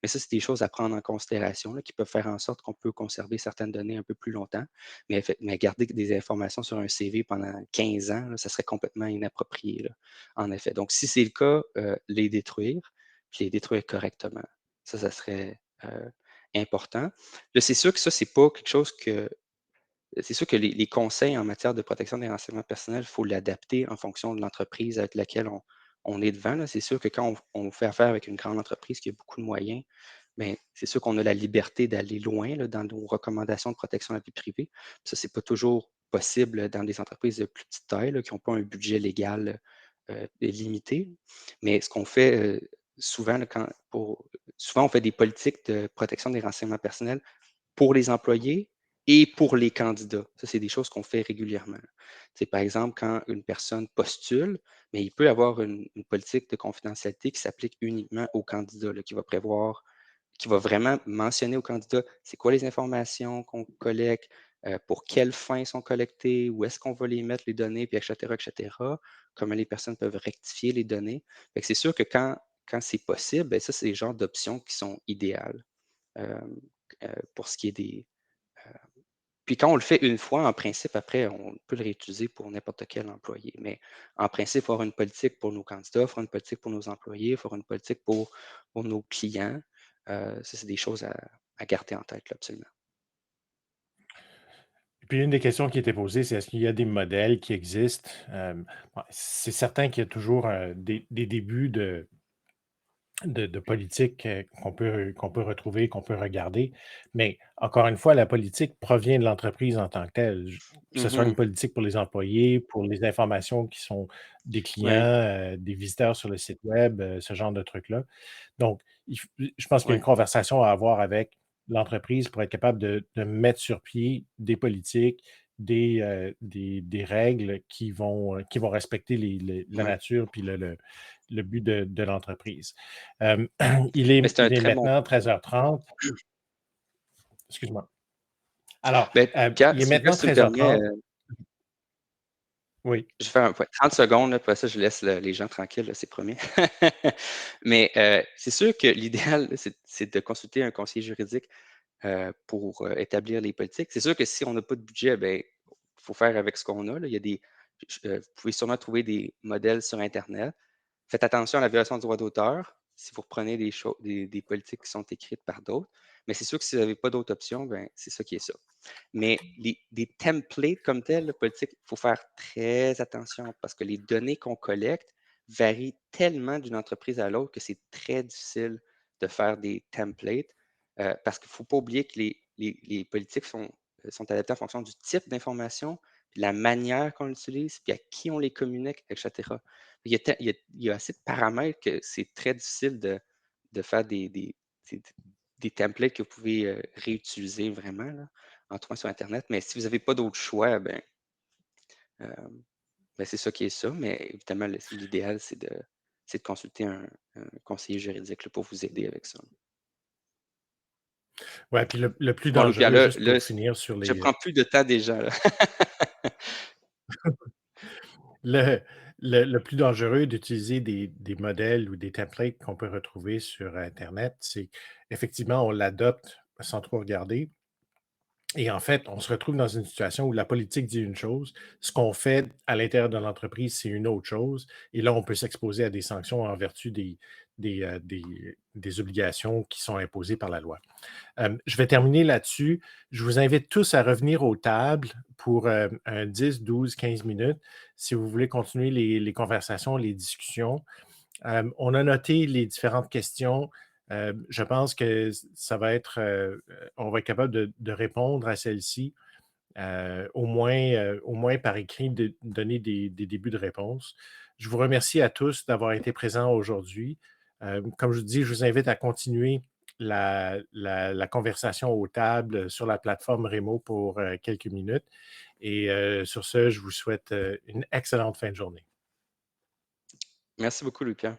Mais ça, c'est des choses à prendre en considération là, qui peuvent faire en sorte qu'on peut conserver certaines données un peu plus longtemps. Mais garder des informations sur un CV pendant 15 ans, là, ça serait complètement inapproprié, là, en effet. Donc, si c'est le cas, les détruire, puis les détruire correctement. Ça serait important. Là, c'est sûr que ça, c'est pas quelque chose que c'est sûr que les conseils en matière de protection des renseignements personnels, il faut l'adapter en fonction de l'entreprise avec laquelle on est devant, là. C'est sûr que quand on fait affaire avec une grande entreprise qui a beaucoup de moyens, bien, c'est sûr qu'on a la liberté d'aller loin là, dans nos recommandations de protection de la vie privée. Ça, c'est pas toujours possible dans des entreprises de plus petite taille là, qui n'ont pas un budget légal limité. Mais ce qu'on fait souvent, là, souvent, on fait des politiques de protection des renseignements personnels pour les employés et pour les candidats. Ça, c'est des choses qu'on fait régulièrement. C'est par exemple, quand une personne postule, mais il peut avoir une politique de confidentialité qui s'applique uniquement aux candidats, là, qui va vraiment mentionner aux candidats c'est quoi les informations qu'on collecte, pour quelles fins sont collectées, où est-ce qu'on va les mettre, les données, puis etc., comment les personnes peuvent rectifier les données. Fait que c'est sûr que quand c'est possible, ben ça, c'est les genres d'options qui sont idéales. euh, pour ce qui est des, Puis quand on le fait une fois, en principe, après, on peut le réutiliser pour n'importe quel employé. Mais en principe, il faut avoir une politique pour nos candidats, il faut avoir une politique pour nos employés, il faut avoir une politique pour nos clients. Ça, c'est des choses à garder en tête, là, absolument. Puis une des questions qui était posée, c'est est-ce qu'il y a des modèles qui existent? C'est certain qu'il y a toujours des débuts de politique qu'on peut retrouver, qu'on peut regarder. Mais encore une fois, la politique provient de l'entreprise en tant que telle. Que ce soit une Mhm. politique pour les employés, pour les informations qui sont des clients, Oui, des visiteurs sur le site web, ce genre de trucs-là. Donc, je pense qu'il y a oui, une conversation à avoir avec l'entreprise pour être capable de mettre sur pied des politiques, des règles qui vont respecter la oui. nature puis le but de l'entreprise. Il Mais est, c'est un il est très bon maintenant point. 13h30. Excuse-moi. Alors, Ben, Pierre, il est Sylvia, maintenant si tu me permets, 13h30. Oui. je vais faire 30 secondes, là, puis après ça, je laisse les gens tranquilles, là, c'est promis. Mais c'est sûr que l'idéal, là, c'est de consulter un conseiller juridique pour établir les politiques. C'est sûr que si on n'a pas de budget, ben, il faut faire avec ce qu'on a, là. Il y a vous pouvez sûrement trouver des modèles sur Internet. Faites attention à la violation du droit d'auteur si vous reprenez des politiques qui sont écrites par d'autres. Mais c'est sûr que si vous n'avez pas d'autre option, ben, c'est ça qui est ça. Mais des templates comme tels, la politique, il faut faire très attention parce que les données qu'on collecte varient tellement d'une entreprise à l'autre que c'est très difficile de faire des templates parce qu'il ne faut pas oublier que les politiques sont adaptées en fonction du type d'information, puis la manière qu'on l'utilise, puis à qui on les communique, etc. Il y a assez de paramètres que c'est très difficile de faire des- des templates que vous pouvez réutiliser vraiment là, en trouvant sur Internet. Mais si vous n'avez pas d'autre choix, euh, ben, c'est ça qui est ça. Mais évidemment, l'idéal, c'est de consulter un conseiller juridique là, pour vous aider avec ça. Ouais, puis le plus Bon, Loup-Pierre, dangereux, là, juste pour finir sur je les. prends plus de temps des gens, là. Le, le plus dangereux d'utiliser des modèles ou des templates qu'on peut retrouver sur Internet, c'est effectivement, on l'adopte sans trop regarder. Et en fait, on se retrouve dans une situation où la politique dit une chose, ce qu'on fait à l'intérieur de l'entreprise, c'est une autre chose. Et là, on peut s'exposer à des sanctions en vertu des obligations qui sont imposées par la loi. Je vais terminer là-dessus. Je vous invite tous à revenir aux tables pour un 10, 12, 15 minutes si vous voulez continuer les conversations, les discussions. On a noté les différentes questions. Je pense que ça va être, on va être capable de répondre à celles-ci, au moins par écrit, de donner des débuts de réponse. Je vous remercie à tous d'avoir été présents aujourd'hui. Comme je vous dis, je vous invite à continuer la conversation aux tables sur la plateforme Remo pour quelques minutes. Et sur ce, je vous souhaite une excellente fin de journée. Merci beaucoup, Louis-Pierre.